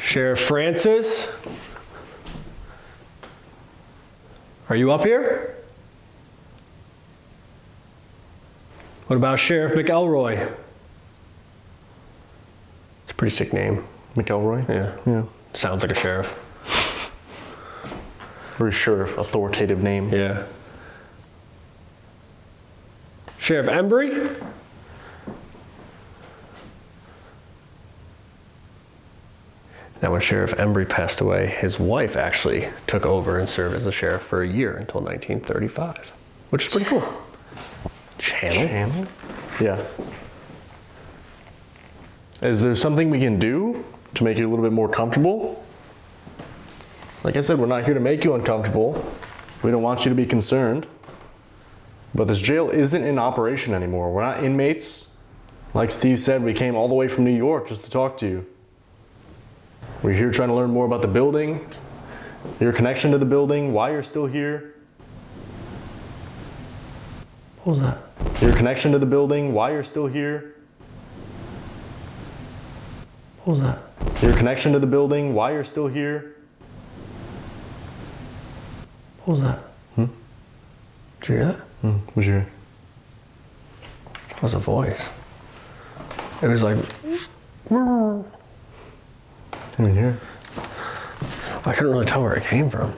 Sheriff Francis? Are you up here? What about Sheriff McElroy? It's a pretty sick name. McElroy? Yeah. Yeah. Sounds like a sheriff. Very sheriff, authoritative name. Yeah. Sheriff Embry? Now, when Sheriff Embry passed away, his wife actually took over and served as a sheriff for a year until 1935, which is pretty cool. Channel? Yeah. Is there something we can do to make you a little bit more comfortable? Like I said, we're not here to make you uncomfortable. We don't want you to be concerned. But this jail isn't in operation anymore. We're not inmates. Like Steve said, we came all the way from New York just to talk to you. We're here trying to learn more about the building, your connection to the building, why you're still here. What was that? Your connection to the building, why you're still here. What was that? Your connection to the building, why you're still here. What was that? Did you hear that? What's your... That was a voice. It was like, I mean, here. I couldn't really tell where it came from.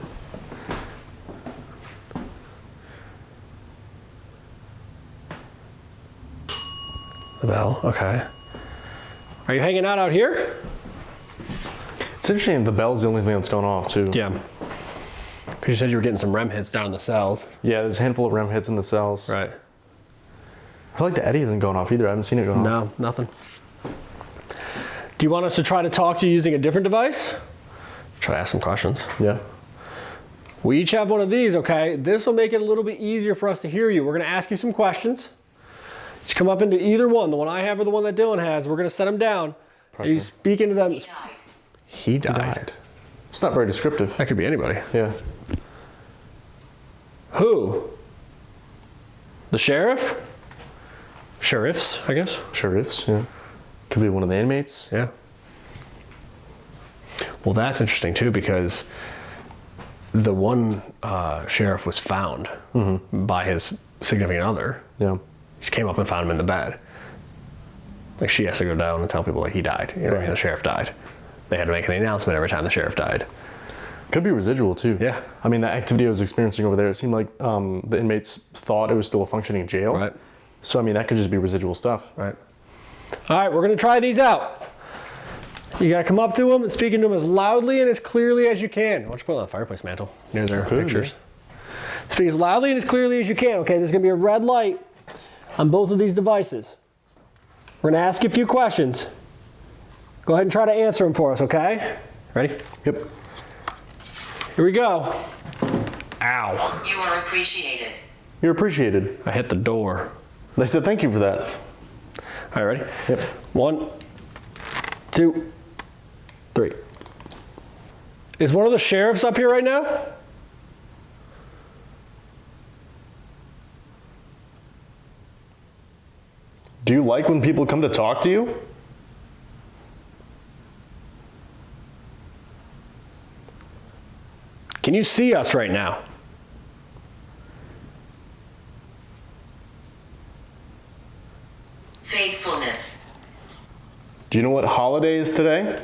The bell, okay. Are you hanging out here? It's interesting, the bell's the only thing that's going off too. Yeah. Because you said you were getting some REM hits down in the cells. Yeah, there's a handful of REM hits in the cells. Right. I feel like the Eddie isn't going off either. I haven't seen it going off. No, nothing. Do you want us to try to talk to you using a different device? Try to ask some questions. Yeah. We each have one of these, okay? This will make it a little bit easier for us to hear you. We're gonna ask you some questions. Just come up into either one, the one I have or the one that Dylan has. We're gonna set them down. Are you speaking to them? He died. He died. It's not very descriptive. That could be anybody. Yeah. Who? The sheriff? Sheriffs, I guess. Sheriffs, yeah. Could be one of the inmates. Yeah. Well, that's interesting too, because the one sheriff was found by his significant other. Yeah. He just came up and found him in the bed. Like, she has to go down and tell people like he died. You know what I mean? The sheriff died. They had to make an announcement every time the sheriff died. Could be residual too. Yeah. I mean, the activity I was experiencing over there, it seemed like the inmates thought it was still a functioning jail. Right. So, I mean, that could just be residual stuff. Right. All right, we're gonna try these out. You gotta come up to them and speak into them as loudly and as clearly as you can. Why don't you put it on the fireplace mantle near their pictures? Speak as loudly and as clearly as you can, okay? There's gonna be a red light on both of these devices. We're gonna ask you a few questions. Go ahead and try to answer them for us, okay? Ready? Yep. Here we go. Ow. You are appreciated. You're appreciated. I hit the door. They said thank you for that. All right, ready? Yep. 1, 2, 3. Is one of the sheriffs up here right now? Do you like when people come to talk to you? Can you see us right now? Faithfulness. Do you know what holiday is today?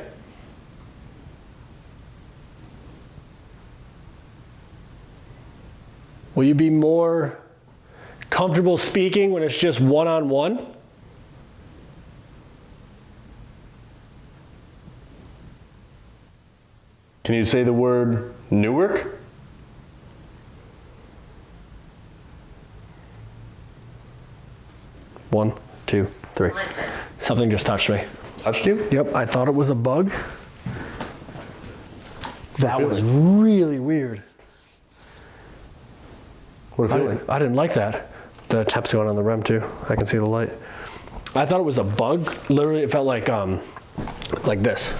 Will you be more comfortable speaking when it's just one-on-one? Can you say the word Newark? One, two, three. Listen. Something just touched me. Touched you? Yep, I thought it was a bug. That feel was like? really weird. What a feeling. I didn't like that. The temp's going on the REM too. I can see the light. I thought it was a bug. Literally, it felt like this,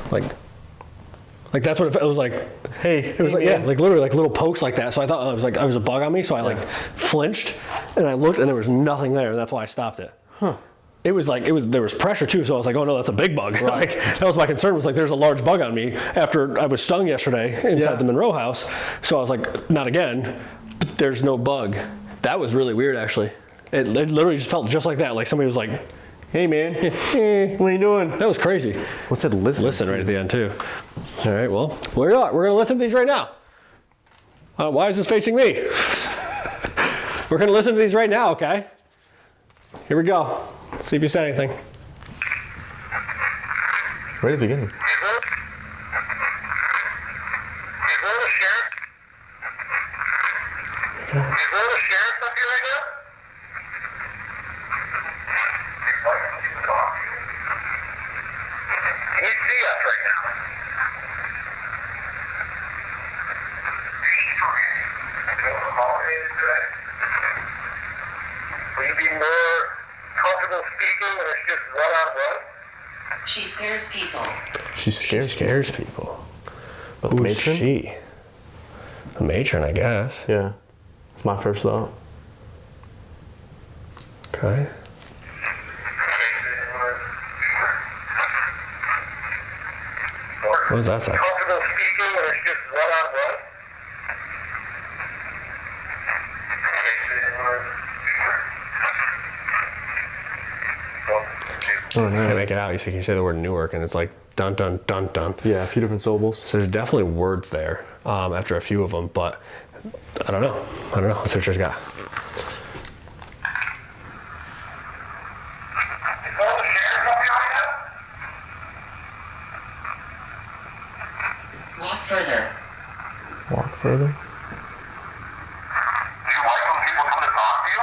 like that's what it felt. It was like, hey, it was like, yeah, like literally like little pokes like that. So I thought it was like, I was a bug on me. So I like flinched and I looked and there was nothing there. And that's why I stopped it. Huh. It was like, there was pressure too. So I was like, oh no, that's a big bug. Like that was my concern, was like, there's a large bug on me after I was stung yesterday inside the Monroe house. So I was like, not again, but there's no bug. That was really weird actually. It literally just felt just like that. Like somebody was like, Hey man, what are you doing? that was crazy. What's that listen? Listen right at the end too. All right, well, we're gonna listen to these right now. Why is this facing me? We're gonna listen to these right now, okay? Here we go. Let's see if you said anything. Right at the beginning. Is there a sheriff? Is there a sheriff up here right now? Can you see us right now? Will you be more comfortable speaking when it's just one-on-one? She scares people. She Scares people. But the Who's matron? she? The matron, I guess. Yeah. It's my first thought. Okay. What does that say? Comfortable speaking when it's just one-on-one? I can't make it out. You see, you say the word Newark, and it's like dun dun dun dun. Yeah, a few different syllables. So there's definitely words there after a few of them, but I don't know. Let's see what she's got. Is all the sheriff up here right now? Walk further. Walk further. Do you like when people come to talk to you?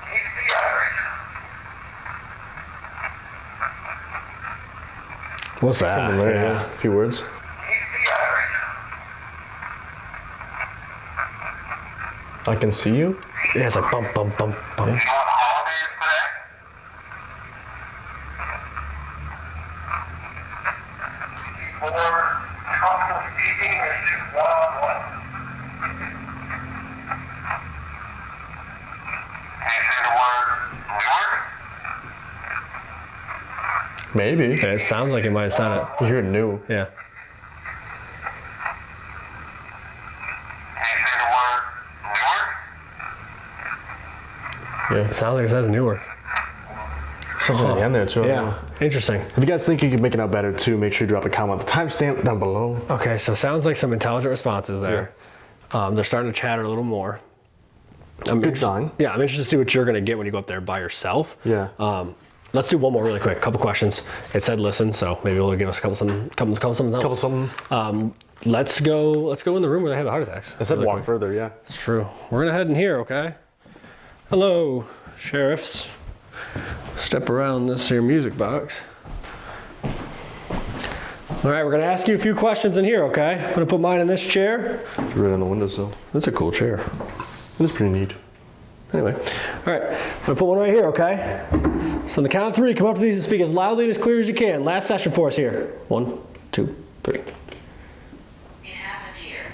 Can you see us right now? What's that? Something there, yeah. A few words. I can see you? Yeah, it's like bump, bump, bump, bump. You want holidays today? For comfortable speaking, it's just one-on-one. Can you say the word Newark? Maybe. Yeah, it sounds like it might have sounded. You hear new. Yeah. Can you say the word Newark? Yeah. It sounds like it says Newark. Something at the end there too. I don't know. Yeah. Interesting. If you guys think you can make it out better too, make sure you drop a comment. The timestamp down below. Okay, so sounds like some intelligent responses there. They're starting to chatter a little more. Good sign. Yeah, I'm interested to see what you're going to get when you go up there by yourself. Yeah. Let's do one more really quick. Couple questions. It said listen, so maybe it'll give us a couple something else. Let's go in the room where they have the heart attacks. I said really walk quick. further, yeah. It's true. We're gonna head in here, okay? Hello, sheriffs. Step around this here music box. All right, we're gonna ask you a few questions in here, okay? I'm gonna put mine in this chair. Right on the windowsill. That's a cool chair. It is pretty neat. Anyway, all right, I'm gonna put one right here, okay? So on the count of three, come up to these and speak as loudly and as clear as you can. Last session for us here. 1, 2, 3. It happened here.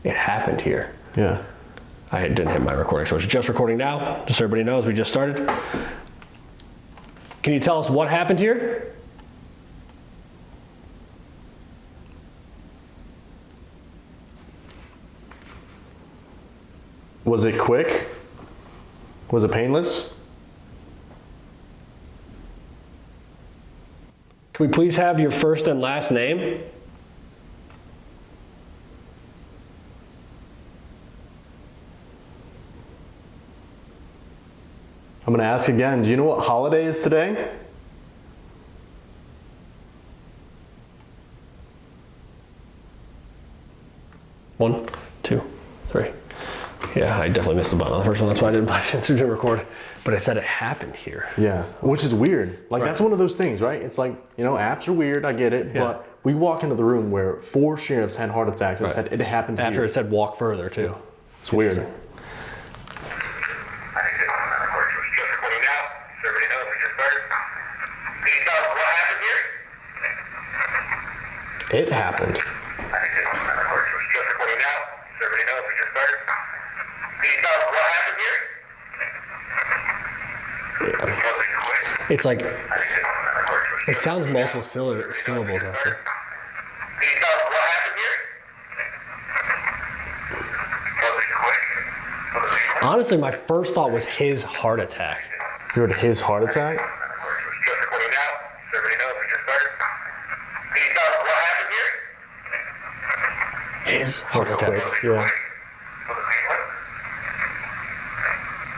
It happened here. Yeah. I didn't hit my recording, so it's just recording now. Just so everybody knows, we just started. Can you tell us what happened here? Was it quick? Was it painless? Can we please have your first and last name? I'm gonna ask again, do you know what holiday is today? One, two, three. Yeah, I definitely missed the button on the first one. That's why I didn't record. But I said it happened here. Yeah, which is weird. Like Right. that's one of those things, right? It's like, you know, apps are weird, I get it, Yeah. but we walk into the room where 4 sheriffs had heart attacks and Right. said it happened After here. it said walk further too. It's weird. I think of course, it was just recording now, so everybody knows we just started. Can you tell us what happened here? It happened. I think of course, it was just recording now, so everybody knows we just started. Can you tell us what happened here? Was it quick? It's like, I think of course, it was it sounds multiple syllables after. Can you tell us what happened here? Was it quick? Was it quick? Honestly, my first thought was his heart attack. You heard his heart attack? Of course, it was just recording now, so everybody knows we just started. Can you tell us what happened here? His heart attack. Quick, yeah. Was it painless?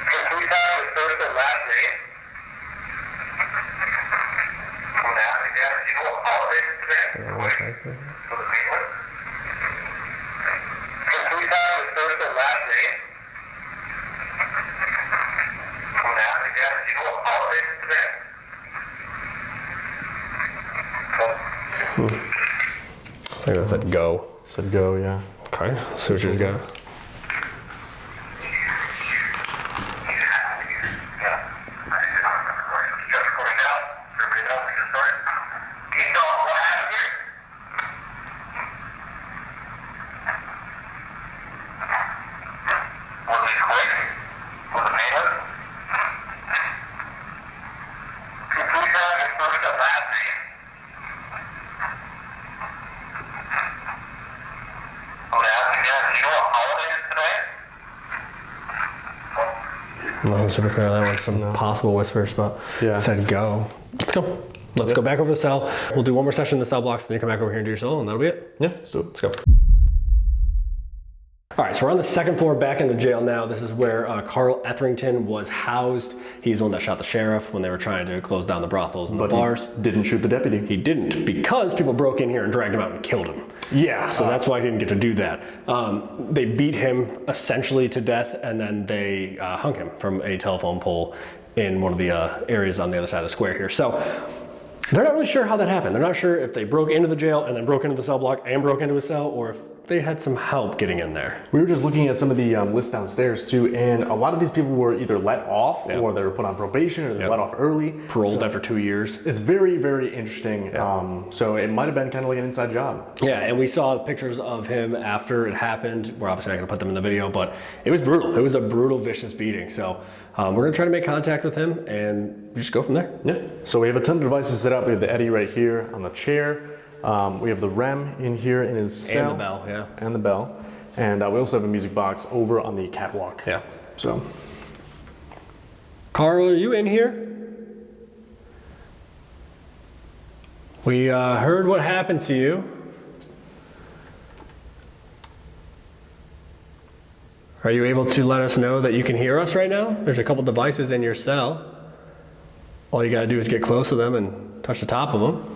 Can we have his first and last name? From that, again, you know what holiday it is today? Was it painless? Can we have his first and last name? From that, again, you know what holiday it is today? I think that said go. Said go, yeah. Okay, see what you got. Nothing super clear on that one. Some possible whispers, but Yeah. it said go. Let's go. Let's go back over the cell. We'll do one more session in the cell blocks, then you come back over here and do your cell, and that'll be it. Yeah, so Let's go. All right, so we're on the second floor back in the jail now. This is where Carl Etherington was housed. He's the one that shot the sheriff when they were trying to close down the brothels and the bars. didn't shoot the deputy. He didn't, because people broke in here and dragged him out and killed him. Yeah. So that's why he didn't get to do that. They beat him essentially to death, and then they hung him from a telephone pole in one of the areas on the other side of the square here. So They're not really sure how that happened. They're not sure if they broke into the jail and then broke into the cell block and broke into a cell, or if they had some help getting in there. We were just looking at some of the lists downstairs too, and a lot of these people were either let off or they were put on probation or they were let off early. Paroled after 2 years. It's very, very interesting. So it might have been kind of like an inside job. Yeah, and we saw pictures of him after it happened. We're obviously not gonna put them in the video, but it was brutal. It was a brutal, vicious beating. So we're gonna try to make contact with him and just go from there. Yeah. So we have a ton of devices set up. We have the Eddie right here on the chair. We have the REM in here in his cell. And the bell, yeah. And the bell. And we also have a music box over on the catwalk. Yeah. So. Carl, are you in here? We heard what happened to you. Are you able to let us know that you can hear us right now? There's a couple devices in your cell. All you gotta do is get close to them and touch the top of them.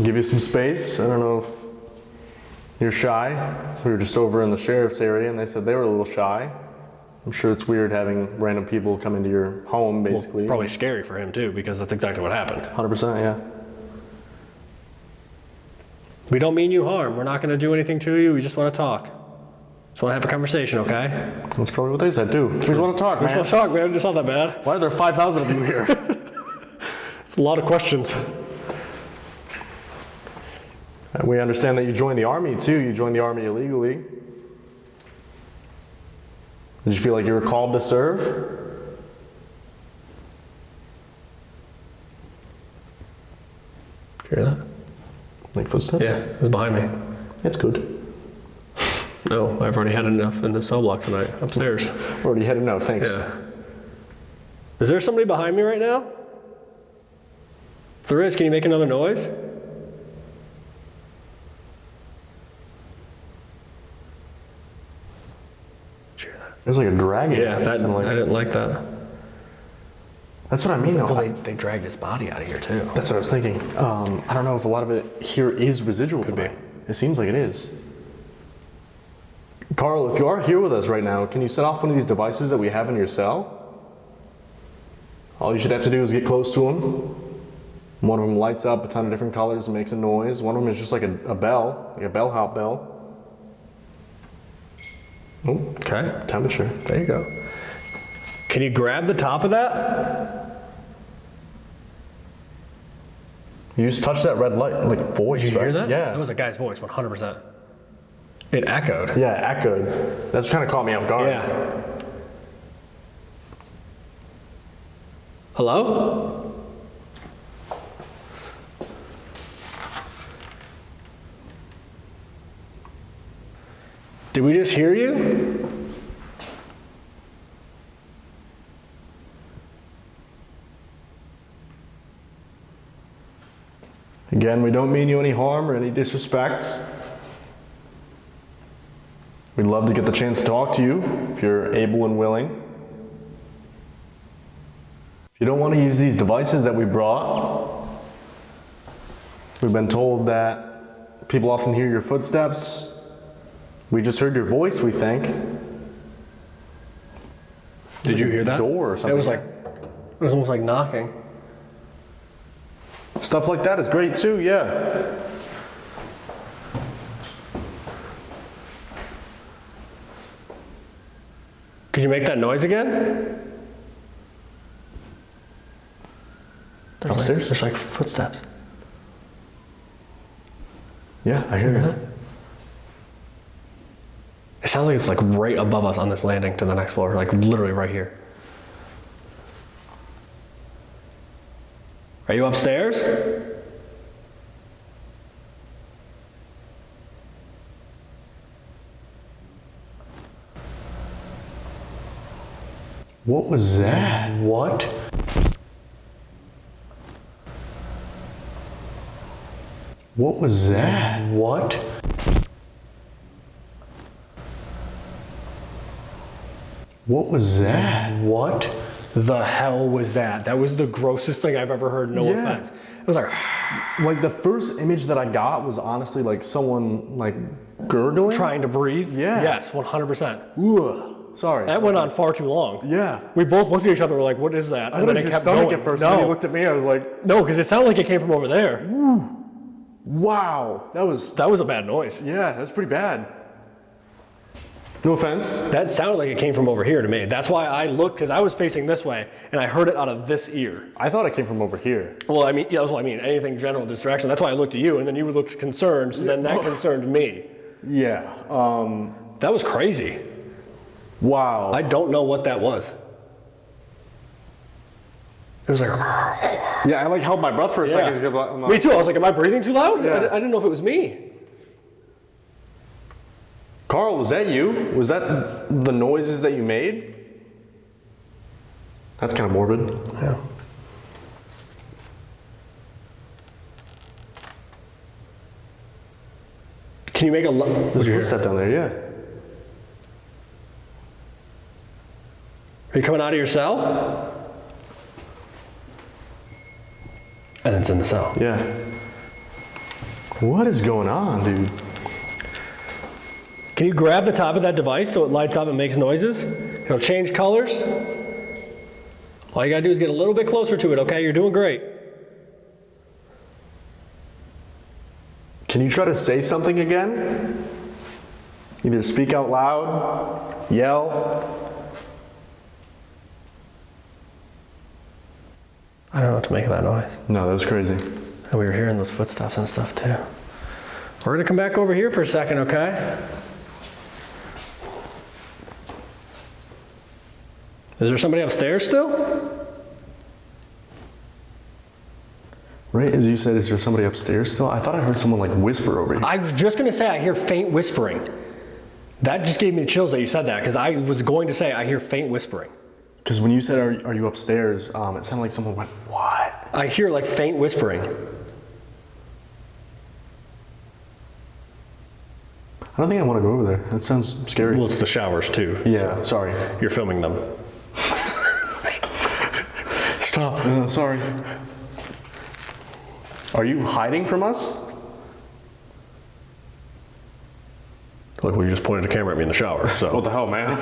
Give you some space. I don't know if you're shy. So we were just over in the sheriff's area and they said they were a little shy. I'm sure it's weird having random people come into your home, basically. Well, probably scary for him too, because that's exactly what happened. 100%, yeah. We don't mean you harm. We're not gonna do anything to you. We just wanna talk. Just wanna have a conversation, okay? That's probably what they said too. We just want to talk, We man. just wanna talk, man. It's not that bad. Why are there 5,000 of you here? It's a lot of questions. We understand that you joined the army too. You joined the army illegally. Did you feel like you were called to serve? Hear that? Like footsteps? Yeah, it was behind me. It's good. No, I've already had enough in the cell block tonight, upstairs. Already had enough, thanks. Yeah. Is there somebody behind me right now? If there is, can you make another noise? Did you hear that? There's like a dragon. Yeah, that, Sounded like- I didn't like that. That's what I mean though. Well, they dragged his body out of here too. That's what I was thinking. I don't know if a lot of it here is residual tonight. It seems like it is. Carl, if you are here with us right now, can you set off one of these devices that we have in your cell? All you should have to do is get close to them. One of them lights up a ton of different colors and makes a noise. One of them is just like a bell, like a bellhop bell. Oh, Okay, temperature. there you go. Can you grab the top of that? You just touch that red light, like voice, Did you hear right? that? Yeah. That was a guy's voice, 100%. It echoed. Yeah, it echoed. That's kind of caught me off guard. Yeah. Hello? Did we just hear you? Again, we don't mean you any harm or any disrespect. We'd love to get the chance to talk to you if you're able and willing. If you don't want to use these devices that we brought, we've been told that people often hear your footsteps. We just heard your voice, we think. Did you hear that? Door or something. It was almost like knocking. Stuff like that is great too, yeah. Could you make that noise again? Upstairs? There's like footsteps. Yeah, I hear that. It sounds like it's like right above us on this landing to the next floor, like literally right here. Are you upstairs? What was that? What? What was that? What? What was that? What the hell was that? That was the grossest thing I've ever heard, no Yeah. offense. It was like Like the first image that I got was honestly like someone like gurgling. trying to breathe. Yeah. Yes, 100%. Ugh. Sorry. That went on far too long. Yeah. We both looked at each other. We're like, "What is that?" I thought it was your stomach at first. No, And then you looked at me. I was like, no, because it sounded like it came from over there. wow. That was a bad noise. yeah. That's pretty bad. No offense. That sounded like it came from over here to me. That's why I looked, because I was facing this way, and I heard it out of this ear. I thought it came from over here. Well, I mean, yeah, that's what I mean. Anything general distraction. That's why I looked at you, and then you looked concerned, so then that concerned me. Yeah. That was crazy. Wow. I don't know what that was. It was like, Yeah, I like held my breath for a second. I'm like, me too. I was like, am I breathing too loud? Yeah. I didn't know if it was me. Carl, was that you? Was that the noises that you made? That's kind of morbid. Yeah. Can you make a There's a footstep down there, yeah. Are you coming out of your cell? And it's in the cell. Yeah. What is going on, dude? Can you grab the top of that device so it lights up and makes noises? It'll change colors. All you gotta do is get a little bit closer to it, okay? You're doing great. Can you try to say something again? Either speak out loud, yell. I don't know what to make of that noise. No, that was crazy. And we were hearing those footsteps and stuff too. We're gonna come back over here for a second, okay? Is there somebody upstairs still? Right as you said, is there somebody upstairs still? I thought I heard someone like whisper over here. I was just gonna say I hear faint whispering. That just gave me the chills that you said that, because I was going to say I hear faint whispering. Because when you said, are you upstairs? It sounded like someone went, what? I hear like faint whispering. I don't think I want to go over there. That sounds scary. Well, it's the showers too. Yeah, sorry. You're filming them. Stop. Sorry. Are you hiding from us? Look, well, you just pointed a camera at me in the shower, so. What the hell, man?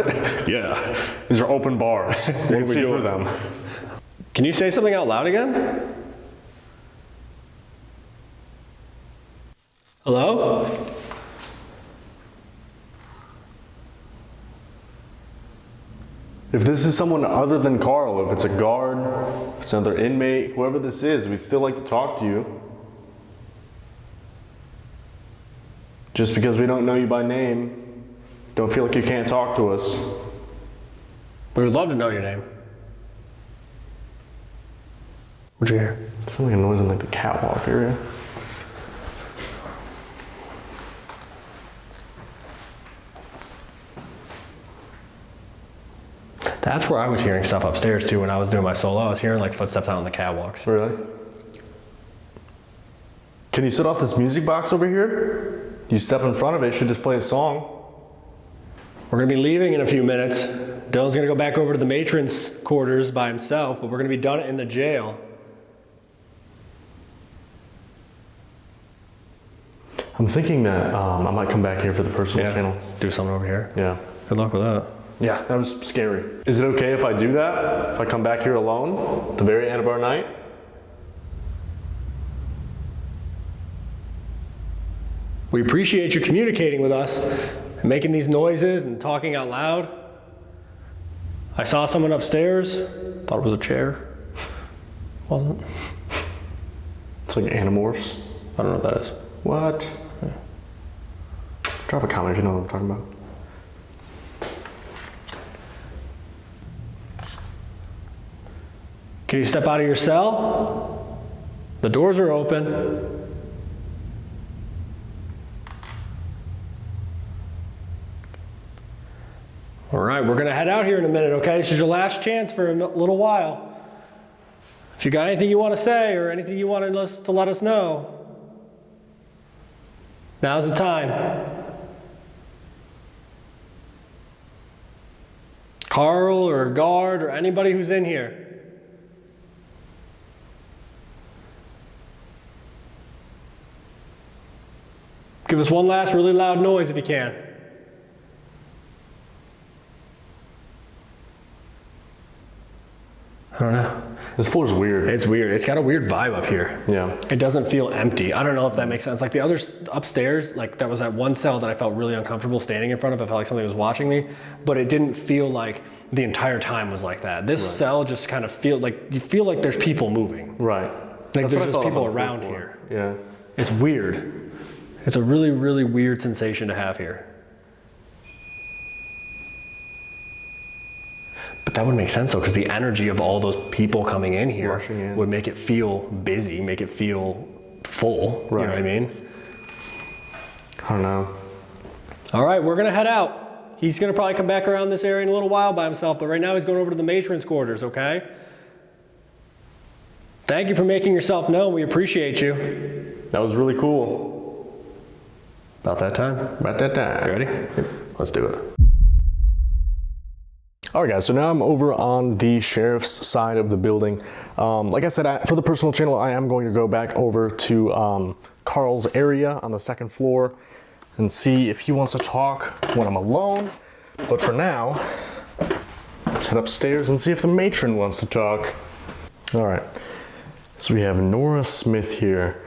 Yeah. These are open bars. You can see through them. Can you say something out loud again? Hello? If this is someone other than Carl, if it's a guard, if it's another inmate, whoever this is, we'd still like to talk to you. Just because we don't know you by name, don't feel like you can't talk to us. We would love to know your name. What'd you hear? Sounds like a noise in like the catwalk area. That's where I was hearing stuff upstairs too when I was doing my solo. I was hearing like footsteps out on the catwalks. Really? Can you set off this music box over here? You step in front of it, it should just play a song. We're gonna be leaving in a few minutes. Dylan's gonna go back over to the matron's quarters by himself, but we're gonna be done in the jail. I'm thinking that I might come back here for the personal channel. Do something over here. Yeah. Good luck with that. Yeah, that was scary. Is it okay if I do that? If I come back here alone at the very end of our night? We appreciate you communicating with us and making these noises and talking out loud. I saw someone upstairs, thought it was a chair. Wasn't. It's like Animorphs. I don't know what that is. What? Yeah. Drop a comment if you know what I'm talking about. Can you step out of your cell? The doors are open. All right, we're gonna head out here in a minute, okay? This is your last chance for a little while. If you got anything you want to say or anything you want us to let us know, now's the time. Carl or a guard or anybody who's in here. Give us one last really loud noise if you can. I don't know. This floor's weird. It's weird. It's got a weird vibe up here. Yeah. It doesn't feel empty. I don't know if that makes sense. Like the others upstairs, like that was that one cell that I felt really uncomfortable standing in front of. I felt like something was watching me, but it didn't feel like the entire time was like that. This cell just kind of feel like, you feel like there's people moving. Right. Like there's just people around here. Yeah. It's weird. It's a really, really weird sensation to have here. But that would make sense though, because the energy of all those people coming in here Rushing in. would make it feel busy, make it feel full. Right. You know what I mean? I don't know. All right, we're gonna head out. He's gonna probably come back around this area in a little while by himself, but right now he's going over to the matron's quarters, okay? Thank you for making yourself known. We appreciate you. That was really cool. About that time. About that time. You ready? Let's do it. All right, guys, so now I'm over on the sheriff's side of the building. Like I said, for the personal channel, I am going to go back over to Carl's area on the second floor and see if he wants to talk when I'm alone. But for now, let's head upstairs and see if the matron wants to talk. All right, so we have Nora Smith here.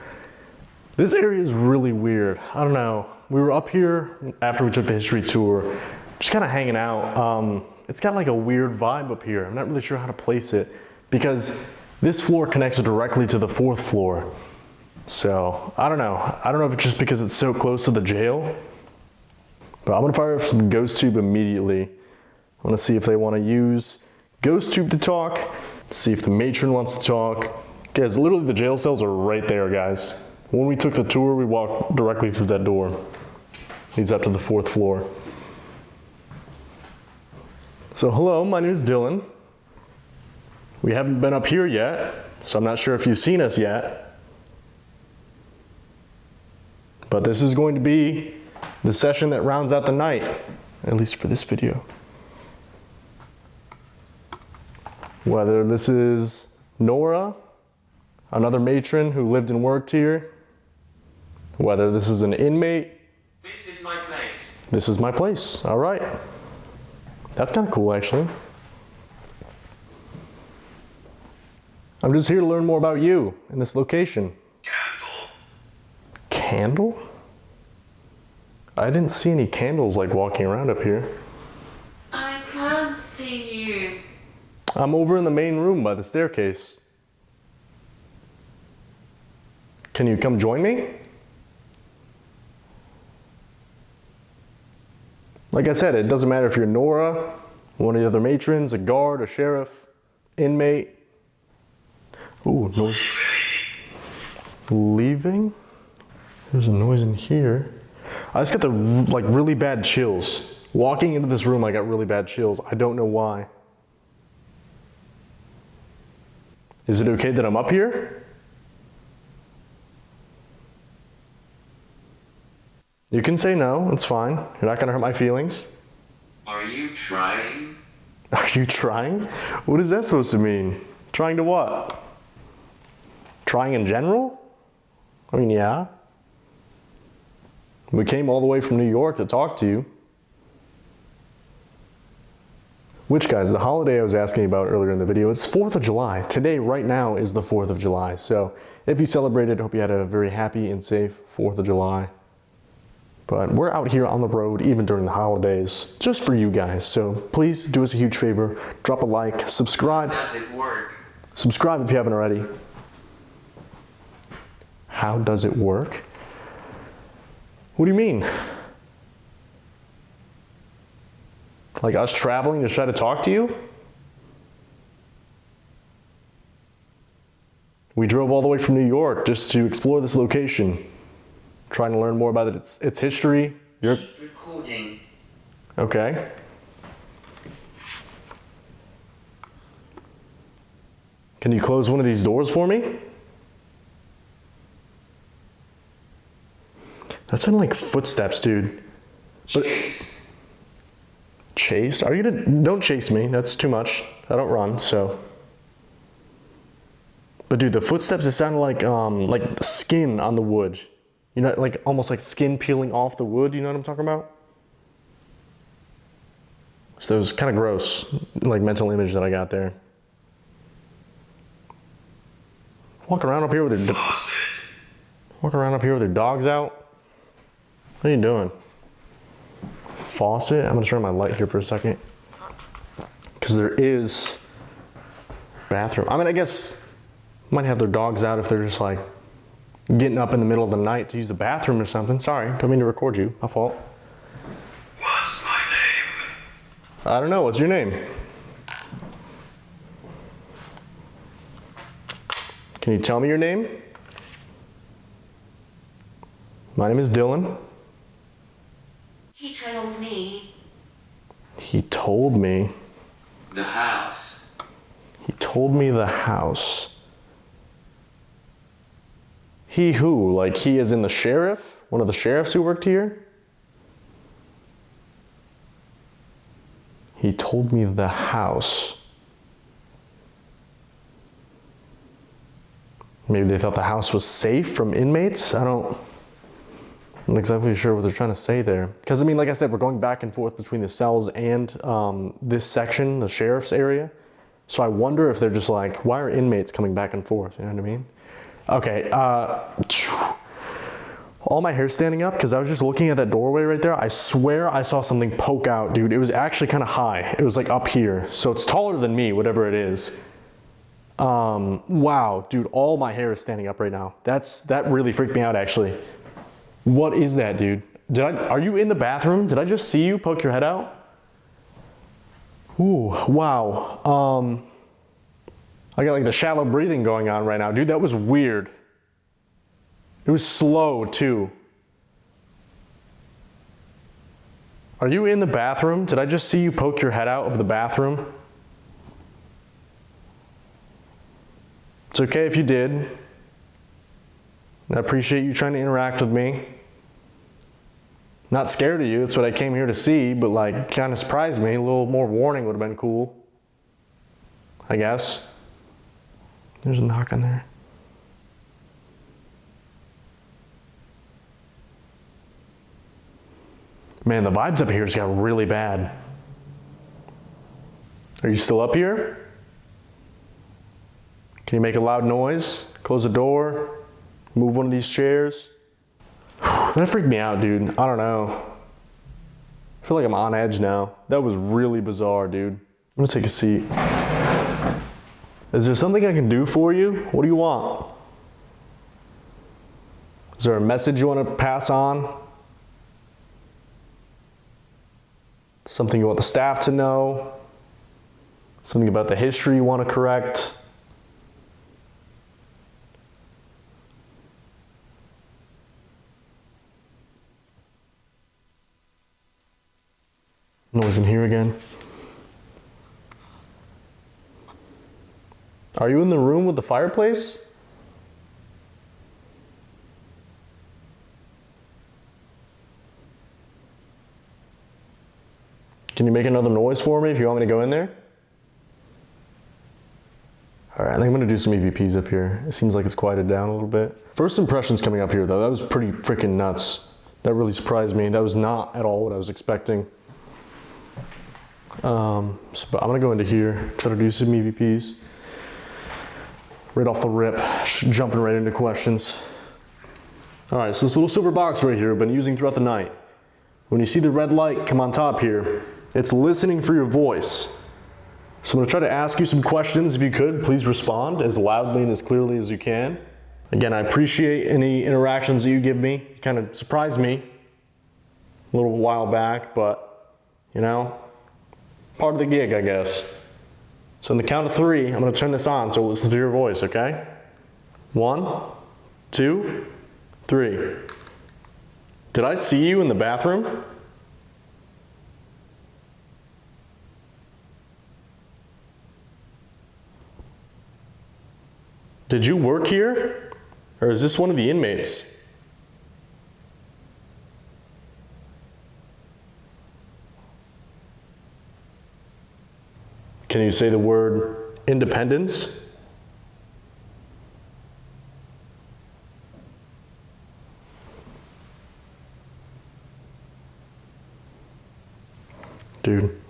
This area is really weird. I don't know. We were up here after we took the history tour, just kind of hanging out. It's got like a weird vibe up here. I'm not really sure how to place it because this floor connects directly to the fourth floor. So I don't know. I don't know if it's just because it's so close to the jail, but I'm gonna fire up some ghost tube immediately. I wanna see if they wanna use ghost tube to talk, see if the matron wants to talk. Guys, literally the jail cells are right there, guys. When we took the tour, we walked directly through that door. Leads up to the fourth floor. So hello, my name is Dylan. We haven't been up here yet, so I'm not sure if you've seen us yet. But this is going to be the session that rounds out the night, at least for this video. Whether this is Nora, another matron who lived and worked here, whether this is an inmate. This is my place. This is my place, all right. That's kind of cool, actually. I'm just here to learn more about you in this location. Candle. Candle? I didn't see any candles like walking around up here. I can't see you. I'm over in the main room by the staircase. Can you come join me? Like I said, it doesn't matter if you're Nora, one of the other matrons, a guard, a sheriff, inmate. Ooh, noise. Leaving? There's a noise in here. I just got the like really bad chills. Walking into this room, I got really bad chills. I don't know why. Is it okay that I'm up here? You can say no, it's fine. You're not gonna hurt my feelings. Are you trying? Are you trying? What is that supposed to mean? Trying to what? Trying in general? I mean, yeah. We came all the way from New York to talk to you. Which, guys, the holiday I was asking about earlier in the video, it's 4th of July. Today, right now, is the 4th of July. So if you celebrated, I hope you had a very happy and safe 4th of July. But we're out here on the road even during the holidays, just for you guys. So please do us a huge favor, drop a like, subscribe. Does it work? Subscribe if you haven't already. How does it work? What do you mean? Like us traveling to try to talk to you? We drove all the way from New York just to explore this location. Trying to learn more about its history. Keep recording. Okay. Can you close one of these doors for me? That sounded like footsteps, dude. Chase. Chase? Are you gonna, don't chase me, that's too much. I don't run, so. But dude, the footsteps, it sounded like skin on the wood. You know, like almost like skin peeling off the wood, you know what I'm talking about? So it was kind of gross, like mental image that I got there. Walking around up here with their dogs out. What are you doing? Faucet? I'm gonna turn my light here for a second. Because there is bathroom. I mean, I guess might have their dogs out if they're just like getting up in the middle of the night to use the bathroom or something. Sorry, don't mean to record you. My fault. What's my name? I don't know. What's your name? Can you tell me your name? My name is Dylan. He told me. He told me. The house. He told me the house. He who? Like he is in the sheriff? One of the sheriffs who worked here? He told me the house. Maybe they thought the house was safe from inmates? I'm not exactly sure what they're trying to say there. Because I mean, like I said, we're going back and forth between the cells and this section, the sheriff's area. So I wonder if they're just like, why are inmates coming back and forth? You know what I mean? Okay, all my hair's standing up because I was just looking at that doorway right there. I swear I saw something poke out, dude. It was actually kind of high. It was like up here. So it's taller than me, whatever it is. Wow, dude, all my hair is standing up right now. That really freaked me out actually. What is that, dude? Are you in the bathroom? Did I just see you poke your head out? Ooh, wow. I got like the shallow breathing going on right now. Dude, that was weird. It was slow too. Are you in the bathroom? Did I just see you poke your head out of the bathroom? It's okay if you did. I appreciate you trying to interact with me. Not scared of you, that's what I came here to see, but like kind of surprised me. A little more warning would have been cool, I guess. There's a knock on there. Man, the vibes up here just got really bad. Are you still up here? Can you make a loud noise? Close the door? Move one of these chairs? That freaked me out, dude. I don't know. I feel like I'm on edge now. That was really bizarre, dude. I'm gonna take a seat. Is there something I can do for you? What do you want? Is there a message you want to pass on? Something you want the staff to know? Something about the history you want to correct? Noise in here again. Are you in the room with the fireplace? Can you make another noise for me if you want me to go in there? All right, I think I'm gonna do some EVPs up here. It seems like it's quieted down a little bit. First impressions coming up here though, that was pretty freaking nuts. That really surprised me. That was not at all what I was expecting. But I'm gonna go into here, try to do some EVPs. Right off the rip, jumping right into questions. All right, so this little silver box right here I've been using throughout the night. When you see the red light come on top here, it's listening for your voice. So I'm gonna try to ask you some questions. If you could, please respond as loudly and as clearly as you can. Again, I appreciate any interactions that you give me. You kind of surprised me a little while back, but you know, part of the gig, I guess. So on the count of 3, I'm gonna turn this on so listen to your voice, okay? 1, 2, 3. Did I see you in the bathroom? Did you work here? Or is this one of the inmates? Can you say the word independence? Dude,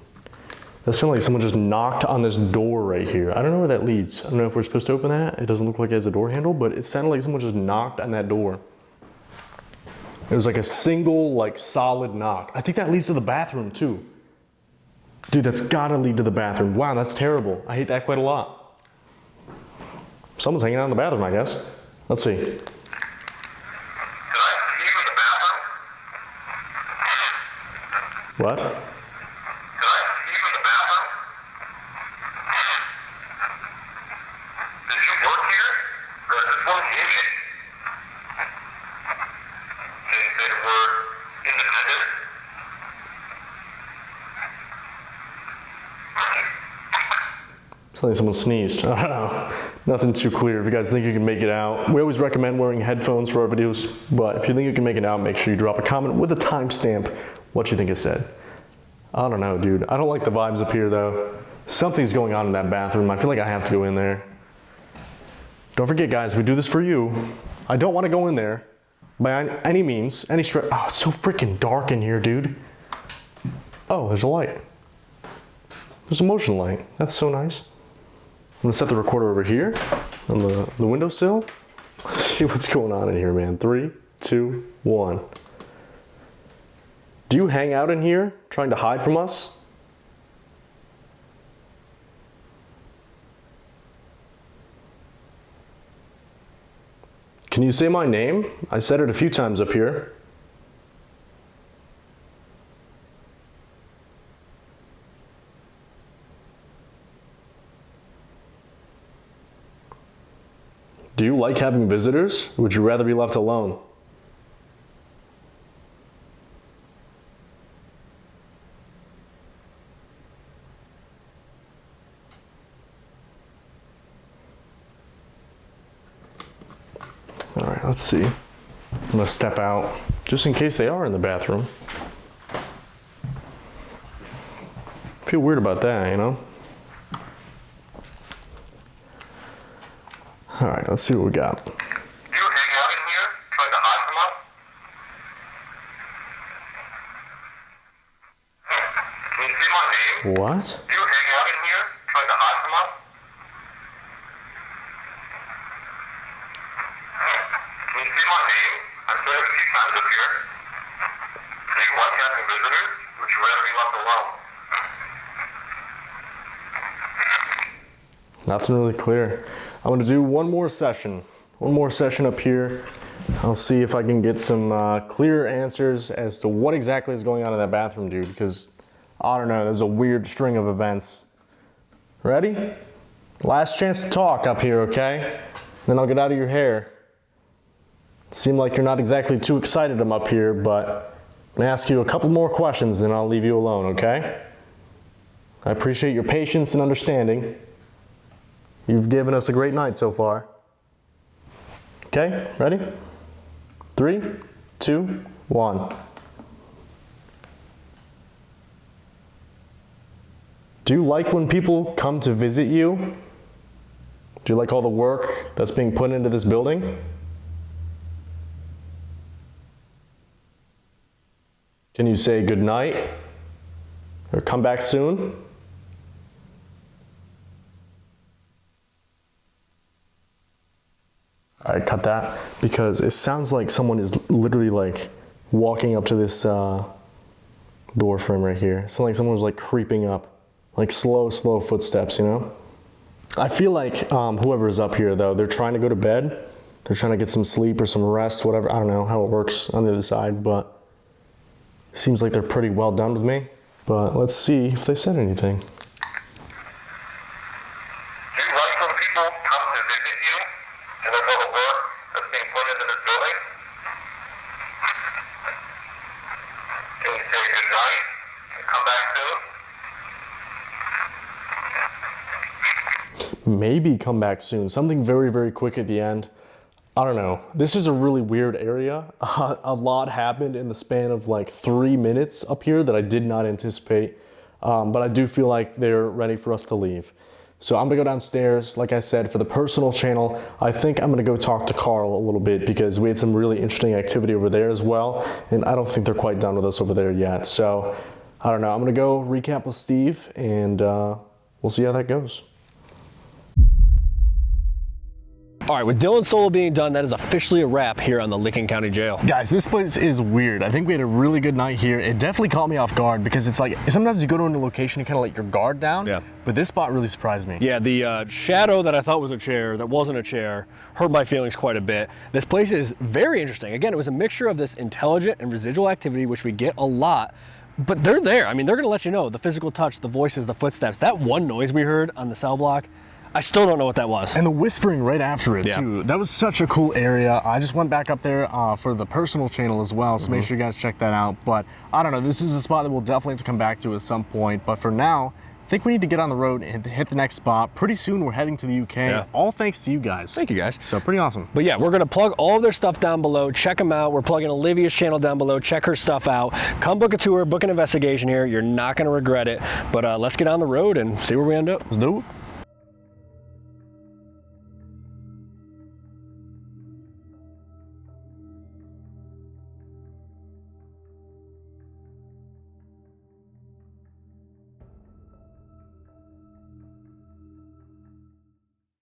That sounded like someone just knocked on this door right here. I don't know where that leads. I don't know if we're supposed to open that. It doesn't look like it has a door handle, but it sounded like someone just knocked on that door. It was like a single, like solid knock. I think that leads to the bathroom too. Dude, that's gotta lead to the bathroom. Wow, that's terrible. I hate that quite a lot. Someone's hanging out in the bathroom, I guess. Let's see. Did I see you in the bathroom? What? Did I see you in the bathroom? Did you work here? Or is this one inmate? Can you say the word independent? Sounds like someone sneezed. I don't know. Nothing too clear. If you guys think you can make it out, we always recommend wearing headphones for our videos, but if you think you can make it out, make sure you drop a comment with a timestamp what you think it said. I don't know, dude. I don't like the vibes up here, though. Something's going on in that bathroom. I feel like I have to go in there. Don't forget, guys, we do this for you. I don't want to go in there by any means, any stretch. Oh, it's so freaking dark in here, dude. Oh, there's a light. There's a motion light. That's so nice. I'm gonna set the recorder over here on the windowsill. See what's going on in here, man. 3, 2, 1. Do you hang out in here trying to hide from us? Can you say my name? I said it a few times up here. Do you like having visitors? Or would you rather be left alone? All right, let's see. I'm gonna step out just in case they are in the bathroom. I feel weird about that, you know? All right, let's see what we got. Do you hang out in here trying to hide from us? Can you say my name? What? Do you hang out in here trying to hide from us? Can you say my name? I've said it a few times up here. Do you like having visitors? Would you rather be left alone? Nothing really clear. I'm gonna do one more session up here. I'll see if I can get some clear answers as to what exactly is going on in that bathroom, dude, because I don't know, there's a weird string of events. Ready? Last chance to talk up here, okay? Then I'll get out of your hair. Seem like you're not exactly too excited I'm up here, but I'm gonna ask you a couple more questions, then I'll leave you alone, okay? I appreciate your patience and understanding. You've given us a great night so far. Okay, ready? 3, 2, 1. Do you like when people come to visit you? Do you like all the work that's being put into this building? Can you say good night or come back soon? All right, cut that, because it sounds like someone is literally like walking up to this door frame right here. It sounds like someone was like creeping up, like slow footsteps, you know? I feel like whoever is up here though, they're trying to go to bed. They're trying to get some sleep or some rest, whatever. I don't know how it works on the other side, but it seems like they're pretty well done with me. But let's see if they said anything. Do you like when people come to visit you and there's all the work that's being put into this building? Can you say good night and come back soon? Maybe come back soon. Something very, very quick at the end. I don't know. This is a really weird area. A lot happened in the span of like 3 minutes up here that I did not anticipate. But I do feel like they're ready for us to leave. So I'm gonna go downstairs. Like I said, for the personal channel, I think I'm gonna go talk to Carl a little bit because we had some really interesting activity over there as well. And I don't think they're quite done with us over there yet. So I don't know. I'm gonna go recap with Steve, and we'll see how that goes. All right, with Dylan's solo being done, that is officially a wrap here on the Licking County Jail. Guys, this place is weird. I think we had a really good night here. It definitely caught me off guard because it's like, sometimes you go to a location and kind of let your guard down. Yeah. But this spot really surprised me. Yeah, the shadow that I thought was a chair, that wasn't a chair, hurt my feelings quite a bit. This place is very interesting. Again, it was a mixture of this intelligent and residual activity, which we get a lot, but they're there. I mean, they're gonna let you know, the physical touch, the voices, the footsteps. That one noise we heard on the cell block, I still don't know what that was. And the whispering right after it too. That was such a cool area. I just went back up there for the personal channel as well, so make sure you guys check that out. But I don't know, this is a spot that we'll definitely have to come back to at some point. But for now, I think we need to get on the road and hit the next spot. Pretty soon we're heading to the UK, all thanks to you guys. Thank you guys. So pretty awesome. But yeah, we're gonna plug all of their stuff down below. Check them out. We're plugging Olivia's channel down below. Check her stuff out. Come book a tour, book an investigation here. You're not gonna regret it. But let's get on the road and see where we end up. Let's do it.